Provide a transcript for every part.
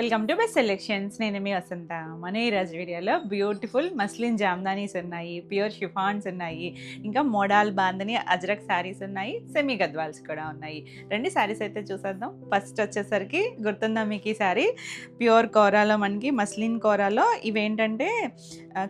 Welcome to best selections. నేను మీ వసంత. మన ఈ రోజు వీడియోలో బ్యూటిఫుల్ మస్లిన్ జామ్దానీస్ ఉన్నాయి, ప్యూర్ షిఫాన్స్ ఉన్నాయి, ఇంకా మోడాల్ బాందని అజ్రక్ శారీస్ ఉన్నాయి, సెమీ గద్వాల్స్ కూడా ఉన్నాయి. రెండు శారీస్ అయితే చూసేద్దాం. ఫస్ట్ వచ్చేసరికి గుర్తుందా మీకు ఈ శారీ? ప్యూర్ కోరాలో, మనకి మస్లిన్ కోరాలో ఇవేంటంటే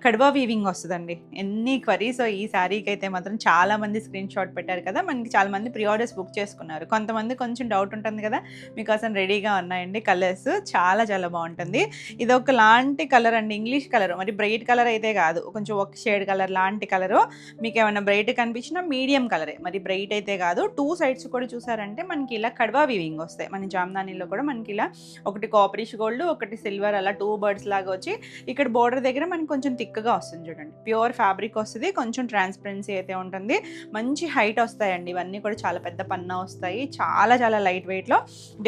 కడ్వా వీవింగ్ వస్తుందండి. ఎన్ని క్వరీస్ ఈ శారీకి అయితే మాత్రం చాలామంది స్క్రీన్ షాట్ పెట్టారు కదా, మనకి చాలామంది ప్రీ ఆర్డర్స్ బుక్ చేసుకున్నారు. కొంతమంది కొంచెం డౌట్ ఉంటుంది కదా, మీకోసం రెడీగా ఉన్నాయండి కలర్స్. చాలా చాలా బాగుంటుంది. ఇది ఒక లాంటి కలర్ అండి, ఇంగ్లీష్ కలర్, మరి బ్రైట్ కలర్ అయితే కాదు, కొంచెం ఒక షేడ్ కలర్ లాంటి కలరు. మీకు ఏమైనా బ్రైట్ కనిపించినా మీడియం కలరే, మరి బ్రైట్ అయితే కాదు. టూ సైడ్స్ కూడా చూసారంటే మనకి ఇలా కడ్వా వీవింగ్ వస్తాయి. మన జామ్దానీలో కూడా మనకి ఇలా ఒకటి కాపరిష్ గోల్డ్, ఒకటి సిల్వర్, అలా టూ బర్డ్స్ లాగా వచ్చి ఇక్కడ బోర్డర్ దగ్గర మనకి కొంచెం థిక్గా వస్తుంది చూడండి. ప్యూర్ ఫ్యాబ్రిక్ వస్తుంది, కొంచెం ట్రాన్స్పరెన్సీ అయితే ఉంటుంది. మంచి హైట్ వస్తాయండి ఇవన్నీ కూడా, చాలా పెద్ద పన్నా వస్తాయి. చాలా చాలా లైట్ వెయిట్లో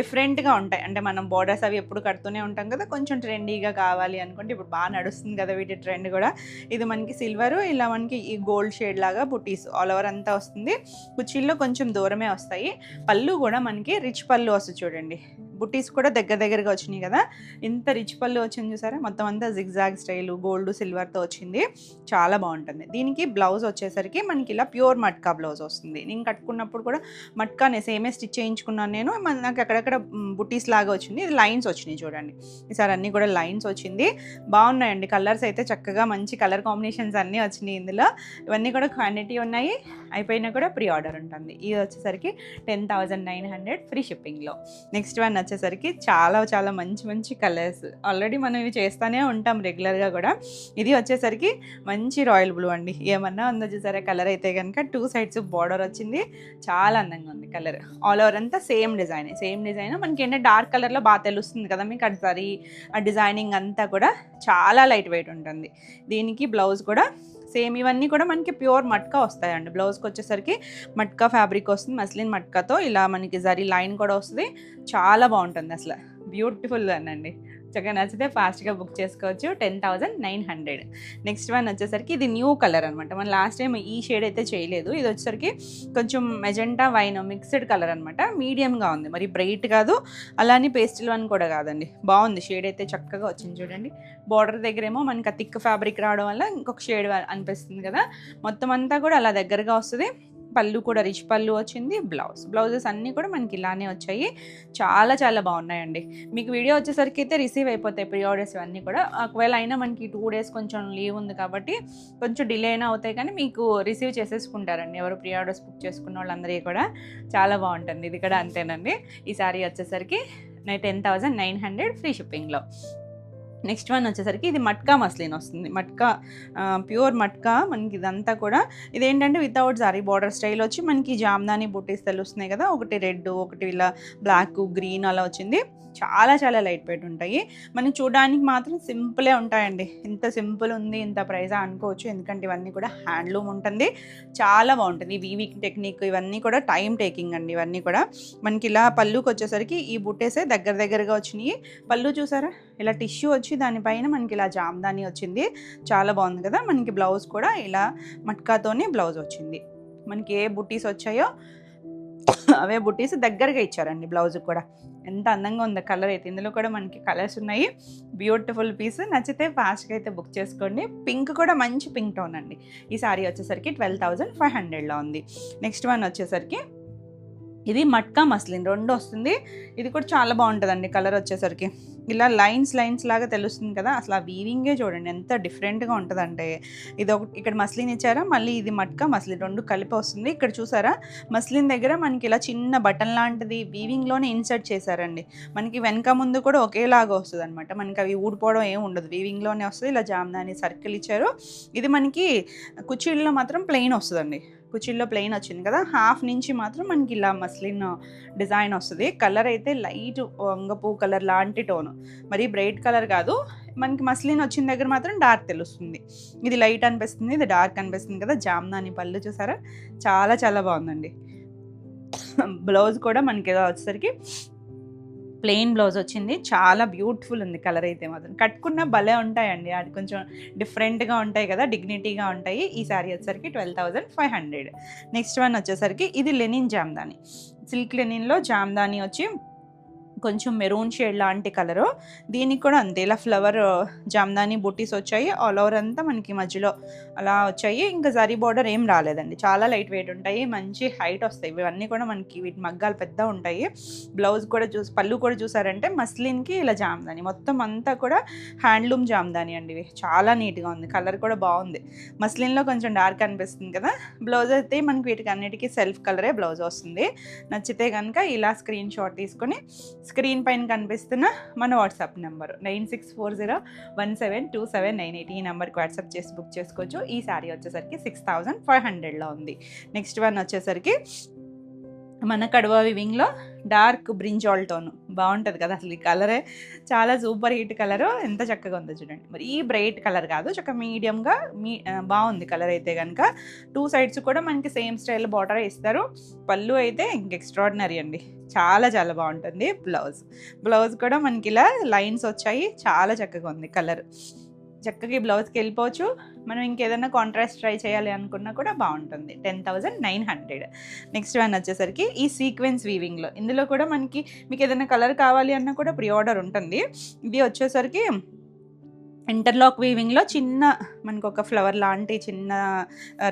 డిఫరెంట్గా ఉంటాయి. అంటే మనం బోర్డర్స్ అవి ఎప్పుడు కడుతూనే ఉంటాం కదా, కొంచెం ట్రెండీగా కావాలి అనుకుంటే ఇప్పుడు బాగా నడుస్తుంది కదా వీటి ట్రెండ్ కూడా. ఇది మనకి సిల్వరు, ఇలా మనకి ఈ గోల్డ్ షేడ్ లాగా బుటీస్ ఆల్ ఓవర్ అంతా వస్తుంది. కుర్చీల్లో కొంచెం దూరమే వస్తాయి. పళ్ళు కూడా మనకి రిచ్ పళ్ళు వస్తుంది చూడండి. బుటీస్ కూడా దగ్గరగా వచ్చినాయి కదా, ఇంత రిచ్ పళ్ళు వచ్చింది చూసారా. మొత్తం అంతా జిగ్జాగ్ స్టైల్ గోల్డ్ సిల్వర్తో వచ్చింది, చాలా బాగుంటుంది. దీనికి బ్లౌజ్ వచ్చేసరికి మనకి ఇలా ప్యూర్ మట్కా బ్లౌజ్ వస్తుంది. నేను కట్టుకున్నప్పుడు కూడా మట్కానే సేమే స్టిచ్ చేయించుకున్నాను నేను. నాకు అక్కడక్కడ బుటీస్ లాగా వచ్చింది. ఇది లైన్స్ వచ్చినాయి చూడండి. ఈసారి అన్నీ కూడా లైన్స్ వచ్చింది. బాగున్నాయండి కలర్స్ అయితే, చక్కగా మంచి కలర్ కాంబినేషన్స్ అన్నీ వచ్చినాయి ఇందులో. ఇవన్నీ కూడా క్వాంటిటీ ఉన్నాయి, అయిపోయినా కూడా ప్రీ ఆర్డర్ ఉంటుంది. ఇది వచ్చేసరికి 10,900 ఫ్రీ షిప్పింగ్లో. నెక్స్ట్ వన్ వచ్చేసరికి చాలా చాలా మంచి మంచి కలర్స్. ఆల్రెడీ మనం ఇవి చేస్తూనే ఉంటాం రెగ్యులర్గా కూడా. ఇది వచ్చేసరికి మంచి రాయల్ బ్లూ అండి. ఏమన్నా ఉందో చూసారా కలర్ అయితే కనుక. టూ సైడ్స్ బార్డర్ వచ్చింది, చాలా అందంగా ఉంది కలర్. ఆల్ ఓవర్ అంతా సేమ్ డిజైన్ మనకి ఏంటంటే డార్క్ కలర్లో బాగా తెలుస్తుంది కదా మీకు. అది సరి ఆ డిజైనింగ్ అంతా కూడా చాలా లైట్ వెయిట్ ఉంటుంది. దీనికి బ్లౌజ్ కూడా సేమ్. ఇవన్నీ కూడా మనకి ప్యూర్ మట్కా వస్తాయండి. బ్లౌజ్కి వచ్చేసరికి మట్కా ఫ్యాబ్రిక్ వస్తుంది, మస్లిన్ మట్కాతో. ఇలా మనకి జరీ లైన్ కూడా వస్తుంది. చాలా బాగుంటుంది అసలు, బ్యూటిఫుల్ అండి. చక్కగా నచ్చితే ఫాస్ట్గా బుక్ చేసుకోవచ్చు. 10,900. నెక్స్ట్ వన్ వచ్చేసరికి ఇది న్యూ కలర్ అనమాట. మనం లాస్ట్ టైం ఈ షేడ్ అయితే చేయలేదు. ఇది వచ్చేసరికి కొంచెం మెజెంటా వైన్ మిక్స్డ్ కలర్ అనమాట. మీడియంగా ఉంది, మరి బ్రైట్ కాదు, అలానే పేస్టల్ వన్ కూడా కాదండి. బాగుంది షేడ్ అయితే, చక్కగా వచ్చింది చూడండి. బార్డర్ దగ్గర ఏమో మనకి ఆ థిక్ ఫ్యాబ్రిక్ రావడం వల్ల ఇంకొక షేడ్ అనిపిస్తుంది కదా. మొత్తం అంతా కూడా అలా దగ్గరగా వస్తుంది. పళ్ళు కూడా రిచ్ పళ్ళు వచ్చింది. బ్లౌజెస్ అన్నీ కూడా మనకి ఇలానే వచ్చాయి. చాలా చాలా బాగున్నాయండి. మీకు వీడియో వచ్చేసరికి అయితే రిసీవ్ అయిపోతాయి ప్రీ ఆర్డర్స్ ఇవన్నీ కూడా. ఒకవేళ అయినా మనకి 2 days కొంచెం లీవ్ ఉంది కాబట్టి కొంచెం డిలే అయినా అవుతాయి, కానీ మీకు రిసీవ్ చేసేసుకుంటారండి ఎవరు ప్రీ ఆర్డర్స్ బుక్ చేసుకున్న వాళ్ళందరికీ కూడా. చాలా బాగుంటుంది. ఇది కూడా అంతేనండి. ఈ సారీ వచ్చేసరికి 10,900 ఫ్రీ షిప్పింగ్లో. నెక్స్ట్ వన్ వచ్చేసరికి ఇది మట్కా మస్లిన్ వస్తుంది. మట్కా ప్యూర్ మట్కా మనకి. ఇదంతా కూడా ఇదేంటంటే వితౌట్ జారీ బార్డర్ స్టైల్ వచ్చి మనకి జామ్దాని బుటీస్ తెలుస్తున్నాయి కదా. ఒకటి రెడ్, ఒకటి ఇలా బ్లాక్, గ్రీన్ అలా వచ్చింది. చాలా చాలా లైట్ వెయిట్ ఉంటాయి. మనం చూడడానికి మాత్రం సింపులే ఉంటాయండి. ఇంత సింపుల్ ఉంది ఇంత ప్రైజా అనుకోవచ్చు, ఎందుకంటే ఇవన్నీ కూడా హ్యాండ్లూమ్ ఉంటుంది. చాలా బాగుంటుంది. వీవింగ్ టెక్నిక్ ఇవన్నీ కూడా టైం టేకింగ్ అండి. ఇవన్నీ కూడా మనకి ఇలా పళ్ళుకి వచ్చేసరికి ఈ బుట్టేసే దగ్గరగా వచ్చినాయి. పళ్ళు చూసారా, ఇలా టిష్యూ వచ్చి దానిపైన మనకి ఇలా జామ్దాని వచ్చింది. చాలా బాగుంది కదా. మనకి బ్లౌజ్ కూడా ఇలా మట్కాతోనే బ్లౌజ్ వచ్చింది. మనకి ఏ బుట్టీస్ వచ్చాయో అవే బుట్టీస్ దగ్గరగా ఇచ్చారండి బ్లౌజ్ కూడా. ఎంత అందంగా ఉందో కలర్ అయితే. ఇందులో కూడా మనకి కలర్స్ ఉన్నాయి. Beautiful piece. నచ్చితే ఫాస్ట్గా అయితే బుక్ చేసుకోండి. పింక్ కూడా మంచి పింక్ టోన్ అండి. ఈ సారీ వచ్చేసరికి 12,500లో ఉంది. నెక్స్ట్ వన్ వచ్చేసరికి ఇది మట్కా మస్లిన్ 2 వస్తుంది. ఇది కూడా చాలా బాగుంటుందండి కలర్ వచ్చేసరికి. ఇలా లైన్స్ లాగా తెలుస్తుంది కదా. అసలు ఆ వీవింగే చూడండి ఎంత డిఫరెంట్గా ఉంటుందంటే. ఇది ఒకటి ఇక్కడ మస్లిన్ ఇచ్చారా, మళ్ళీ ఇది మట్కా మస్లిన్ 2 కలిపి వస్తుంది. ఇక్కడ చూసారా మస్లిన్ దగ్గర మనకి ఇలా చిన్న బటన్ లాంటిది వీవింగ్లోనే ఇన్సర్ట్ చేశారండి. మనకి వెనక ముందు కూడా ఒకేలాగా వస్తుంది అనమాట. మనకి అవి ఊడిపోవడం ఏమి ఉండదు, వీవింగ్లోనే వస్తుంది. ఇలా జామ్దాని సర్కిల్ ఇచ్చారు. ఇది మనకి కుర్చీల్లో మాత్రం ప్లెయిన్ వస్తుందండి. కుర్చీల్లో ప్లెయిన్ వచ్చింది కదా, హాఫ్ నుంచి మాత్రం మనకి ఇలా మస్లిన్ డిజైన్ వస్తుంది. కలర్ అయితే లైట్ వంగపూ కలర్ లాంటి టోను, మరి బ్రైట్ కలర్ కాదు. మనకి మస్లిన్ వచ్చిన దగ్గర మాత్రం డార్క్ తెలుస్తుంది. ఇది లైట్ అనిపిస్తుంది, ఇది డార్క్ అనిపిస్తుంది కదా. జామ్దాని పళ్ళు చూసారా, చాలా చాలా బాగుందండి. బ్లౌజ్ కూడా మనకి ఏదో వచ్చేసరికి ప్లెయిన్ బ్లౌజ్ వచ్చింది. చాలా బ్యూటిఫుల్ ఉంది కలర్ అయితే మాత్రం. కట్టుకున్న భలే ఉంటాయండి, అది కొంచెం డిఫరెంట్గా ఉంటాయి కదా, డిగ్నిటీగా ఉంటాయి. ఈ శారీ వచ్చేసరికి 12,500. నెక్స్ట్ వన్ వచ్చేసరికి ఇది లెనిన్ జామ్దాని. సిల్క్ లెనిన్లో జామ్దాని వచ్చి కొంచెం మెరూన్ షేడ్ లాంటి కలరు. దీనికి కూడా అంతే ఇలా ఫ్లవర్ జామ్దాని బుట్టీస్ వచ్చాయి. ఆల్ ఓవర్ అంతా మనకి మధ్యలో అలా వచ్చాయి. ఇంకా జరీ బార్డర్ ఏం రాలేదండి. చాలా లైట్ వెయిట్ ఉంటాయి. మంచి హైట్ వస్తాయి. ఇవన్నీ కూడా మనకి వీటి మగ్గాలు పెద్ద ఉంటాయి. బ్లౌజ్ కూడా పళ్ళు కూడా చూసారంటే మస్లిన్కి ఇలా జామ్దాని మొత్తం అంతా కూడా హ్యాండ్లూమ్ జామ్దాని అండి. ఇవి చాలా నీట్గా ఉంది. కలర్ కూడా బాగుంది. మస్లిన్లో కొంచెం డార్క్ అనిపిస్తుంది కదా. బ్లౌజ్ అయితే మనకి వీటికి అన్నిటికీ సెల్ఫ్ కలరే బ్లౌజ్ వస్తుంది. నచ్చితే కనుక ఇలా స్క్రీన్ షాట్ తీసుకొని స్క్రీన్ పైన కనిపిస్తున్న మన వాట్సాప్ నెంబర్ 9640172798 ఈ నెంబర్కి వాట్సాప్ చేసి బుక్ చేసుకోవచ్చు. ఈ శారీ వచ్చేసరికి 6500లో ఉంది. నెక్స్ట్ వన్ వచ్చేసరికి మన కడవ వివింగ్లో డార్క్ బ్రింజాల్ టోన్ బాగుంటుంది కదా. అసలు ఈ కలరే చాలా సూపర్ హిట్ కలరు. ఎంత చక్కగా ఉందో చూడండి. మరి ఈ బ్రైట్ కలర్ కాదు, చక్కగా మీడియంగా బాగుంది కలర్ అయితే కనుక. 2 సైడ్స్ కూడా మనకి సేమ్ స్టైల్ బార్డర్ ఇస్తారు. పళ్ళు అయితే ఇంక ఎక్స్ట్రాడినరీ అండి. చాలా చాలా బాగుంటుంది. బ్లౌజ్ కూడా మనకి ఇలా లైన్స్ వచ్చాయి. చాలా చక్కగా ఉంది కలర్. చక్కగా ఈ బ్లౌజ్కి వెళ్ళిపోవచ్చు. మనం ఇంకేదైనా కాంట్రాస్ట్ ట్రై చేయాలి అనుకున్నా కూడా బాగుంటుంది. 10,900. నెక్స్ట్ వన్ వచ్చేసరికి ఈ సీక్వెన్స్ వీవింగ్లో. ఇందులో కూడా మనకి మీకు ఏదైనా కలర్ కావాలి అన్నా కూడా ప్రీ ఆర్డర్ ఉంటుంది. ఇది వచ్చేసరికి ఇంటర్లాక్ వీవింగ్లో చిన్న మనకు ఒక ఫ్లవర్ లాంటి చిన్న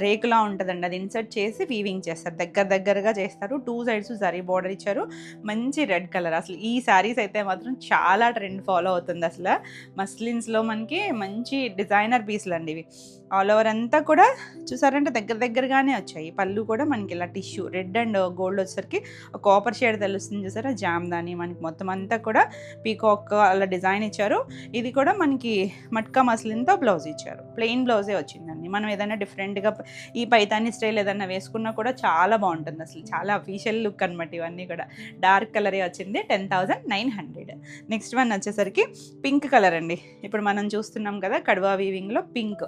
రేకులా ఉంటుందండి. అది ఇన్సర్ట్ చేసి వీవింగ్ చేస్తారు. దగ్గరగా చేస్తారు. 2 సైడ్స్ జరీ బార్డర్ ఇచ్చారు. మంచి రెడ్ కలర్. అసలు ఈ శారీస్ అయితే మాత్రం చాలా ట్రెండ్ ఫాలో అవుతుంది. అసలు మస్లిన్స్లో మనకి మంచి డిజైనర్ పీస్లు అండి ఇవి. ఆల్ ఓవర్ అంతా కూడా చూసారంటే దగ్గరగానే వచ్చాయి. పళ్ళు కూడా మనకి ఇలా టిష్యూ రెడ్ అండ్ గోల్డ్ వచ్చేసరికి కాపర్ షేడ్ తెలుస్తుంది చూసారా. జామ్దాని మనకి మొత్తం అంతా కూడా పీకాక్ అలా డిజైన్ ఇచ్చారు. ఇది కూడా మనకి మట్కా మస్లిన్తో బ్లౌజ్ ఇచ్చారు. ప్లెయిన్ బ్లౌజే వచ్చిందండి. మనం ఏదైనా డిఫరెంట్గా ఈ పైతాని స్టైల్ ఏదైనా వేసుకున్నా కూడా చాలా బాగుంటుంది. అసలు చాలా అఫీషియల్ లుక్ అనమాట. ఇవన్నీ కూడా డార్క్ కలరే వచ్చింది. 10,900. నెక్స్ట్ వన్ వచ్చేసరికి పింక్ కలర్ అండి. ఇప్పుడు మనం చూస్తున్నాం కదా కడవా వీవింగ్లో పింక్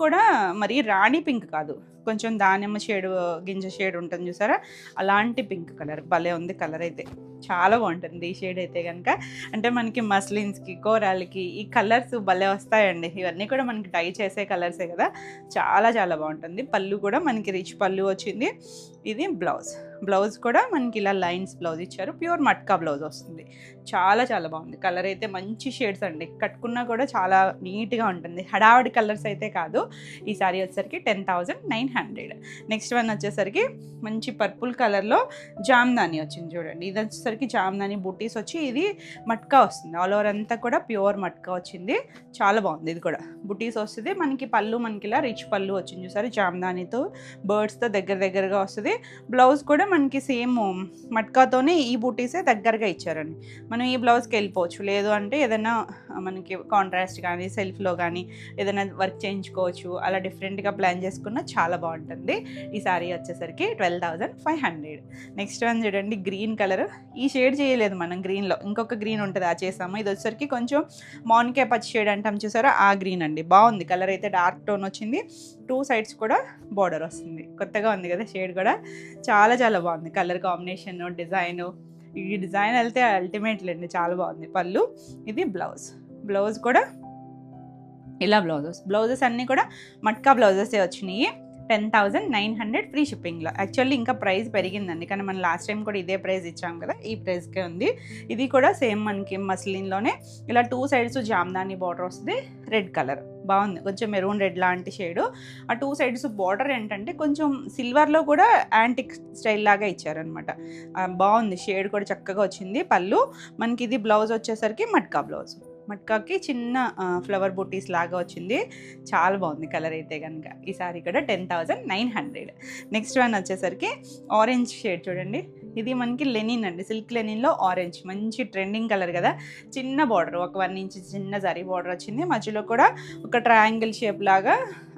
కూడా మరి రాణి పింక్ కాదు, కొంచెం దానిమ్మ షేడ్ గింజ షేడ్ ఉంటుంది చూసారా. అలాంటి పింక్ కలర్ భలే ఉంది. కలర్ అయితే చాలా బాగుంటుంది ఈ షేడ్ అయితే కనుక. అంటే మనకి మస్లిన్స్కి కోరాలకి ఈ కలర్స్ భలే వస్తాయండి. ఇవన్నీ కూడా మనకి డై చేసే కలర్సే కదా. చాలా చాలా బాగుంటుంది. పళ్ళు కూడా మనకి రిచ్ పళ్ళు వచ్చింది. ఇది బ్లౌజ్ కూడా మనకి ఇలా లైన్స్ బ్లౌజ్ ఇచ్చారు. ప్యూర్ మట్కా బ్లౌజ్ వస్తుంది. చాలా చాలా బాగుంది. కలర్ అయితే మంచి షేడ్స్ అండి. కట్టుకున్నా కూడా చాలా నీట్గా ఉంటుంది. హడావిడి కలర్స్ అయితే కాదు. ఈ సారీ వచ్చేసరికి 10,900. నెక్స్ట్ వన్ వచ్చేసరికి మంచి పర్పుల్ కలర్లో జామ్దాని వచ్చింది చూడండి. ఇది వచ్చేసరికి జామ్దాని బుట్టీస్ వచ్చి ఇది మట్కా వస్తుంది. ఆల్ ఓవర్ అంతా కూడా ప్యూర్ మట్కా వచ్చింది. చాలా బాగుంది. ఇది కూడా బుట్టీస్ వస్తుంది. మనకి పళ్ళు మనకి ఇలా రిచ్ పళ్ళు వచ్చింది చూసారు. జామ్దానితో బర్డ్స్తో దగ్గరగా వస్తుంది. బ్లౌజ్ కూడా మనకి సేమ్ మట్కాతోనే ఈ బుట్టీసే దగ్గరగా ఇచ్చారండి. మనం ఈ బ్లౌజ్కి వెళ్ళిపోవచ్చు. లేదు అంటే ఏదైనా మనకి కాంట్రాస్ట్ కానీ సెల్ఫ్లో కానీ ఏదైనా వర్క్ చేయించుకోవచ్చు. అలా డిఫరెంట్గా ప్లాన్ చేసుకున్న చాలా బాగుంటుంది. ఈ సారీ వచ్చేసరికి 12,500. నెక్స్ట్ వన్ చూడండి గ్రీన్ కలర్. ఈ షేడ్ చేయలేదు మనం గ్రీన్లో. ఇంకొక గ్రీన్ ఉంటుంది, ఆ చేసాము. ఇది వచ్చేసరికి కొంచెం మాన్కే పచ్చి షేడ్ అంటాం చూసారా, ఆ గ్రీన్ అండి. బాగుంది. కలర్ అయితే డార్క్ టోన్ వచ్చింది. 2 సైడ్స్ కూడా బార్డర్ వస్తుంది. కొత్తగా ఉంది కదా షేడ్ కూడా. చాలా చాలా బాగుంది. Colour combination, design. ఈ డిజైన్ వెళ్తే అల్టిమేట్లీ అండి. చాలా బాగుంది. పళ్ళు, ఇది బ్లౌజ్ కూడా ఇలా బ్లౌజెస్ అన్నీ కూడా మట్కా బ్లౌజెసే వచ్చినాయి. 10,900 ఫ్రీ షిప్పింగ్లో. యాక్చువల్లీ ఇంకా ప్రైస్ పెరిగిందండి, కానీ మనం లాస్ట్ టైం కూడా ఇదే ప్రైస్ ఇచ్చాం కదా, ఈ ప్రైస్కే ఉంది. ఇది కూడా సేమ్ మనకి మస్లిన్లోనే ఇలా 2 సైడ్స్ జామ్దాని బార్డర్ వస్తుంది. రెడ్ కలర్ బాగుంది. కొంచెం మెరూన్ రెడ్ లాంటి షేడు. ఆ 2 సైడ్స్ బార్డర్ ఏంటంటే కొంచెం సిల్వర్లో కూడా యాంటిక్ స్టైల్ లాగా ఇచ్చారనమాట. బాగుంది. షేడ్ కూడా చక్కగా వచ్చింది. పళ్ళు మనకి ఇది బ్లౌజ్ వచ్చేసరికి మట్కాకి చిన్న ఫ్లవర్ బుటీస్ లాగా వచ్చింది. చాలా బాగుంది కలర్ అయితే కనుక. ఈ సారీ కూడా 10,900. నెక్స్ట్ వన్ వచ్చేసరికి ఆరెంజ్ షేడ్ చూడండి. ఇది మనకి లెనిన్ అండి. సిల్క్ లెనిన్లో ఆరెంజ్ మంచి ట్రెండింగ్ కలర్ కదా. చిన్న బార్డర్, ఒక 1 ఇంచ్ చిన్న జరీ బార్డర్ వచ్చింది. మధ్యలో కూడా ఒక ట్రయాంగిల్ షేప్ లాగా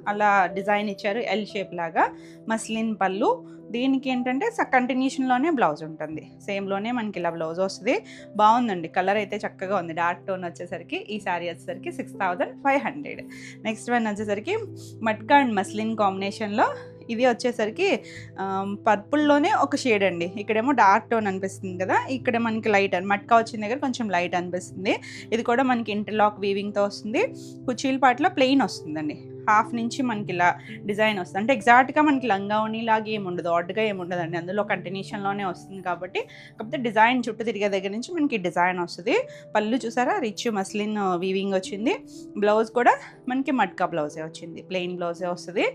అలా డిజైన్ ఇచ్చారు. ఎల్ షేప్ లాగా. మస్లిన్ పళ్ళు. దీనికి ఏంటంటే కంటిన్యూషన్లోనే బ్లౌజ్ ఉంటుంది. సేమ్లోనే మనకి ఇలా బ్లౌజ్ వస్తుంది. బాగుందండి. కలర్ అయితే చక్కగా ఉంది. డార్క్ టోన్ వచ్చేసరికి ఈ శారీ వచ్చేసరికి 6,500. నెక్స్ట్ వన్ వచ్చేసరికి మట్కా అండ్ మస్లిన్ కాంబినేషన్లో. ఇది వచ్చేసరికి పర్పుల్లోనే ఒక షేడ్ అండి. ఇక్కడేమో డార్క్ టోన్ అనిపిస్తుంది కదా, ఇక్కడ మనకి లైట్ మట్కా వచ్చిన దగ్గర కొంచెం లైట్ అనిపిస్తుంది. ఇది కూడా మనకి ఇంటర్లాక్ వీవింగ్తో వస్తుంది. కుచీల పాటలో ప్లెయిన్ వస్తుందండి. హాఫ్ నుంచి మనకి ఇలా డిజైన్ వస్తుంది. అంటే ఎగ్జాక్ట్గా మనకి లంగా ఓణిలాగా ఏమి ఉండదు, ఆడ్గా ఏమి ఉండదండి, అందులో కంటిన్యూషన్లోనే వస్తుంది కాబట్టి. కాకపోతే డిజైన్ చుట్టూ తిరిగే దగ్గర నుంచి మనకి డిజైన్ వస్తుంది. పళ్ళు చూసారా రిచ్ మస్లిన్ వీవింగ్ వచ్చింది. బ్లౌజ్ కూడా మనకి మట్కా బ్లౌజే వచ్చింది, ప్లెయిన్ బ్లౌజే వస్తుంది.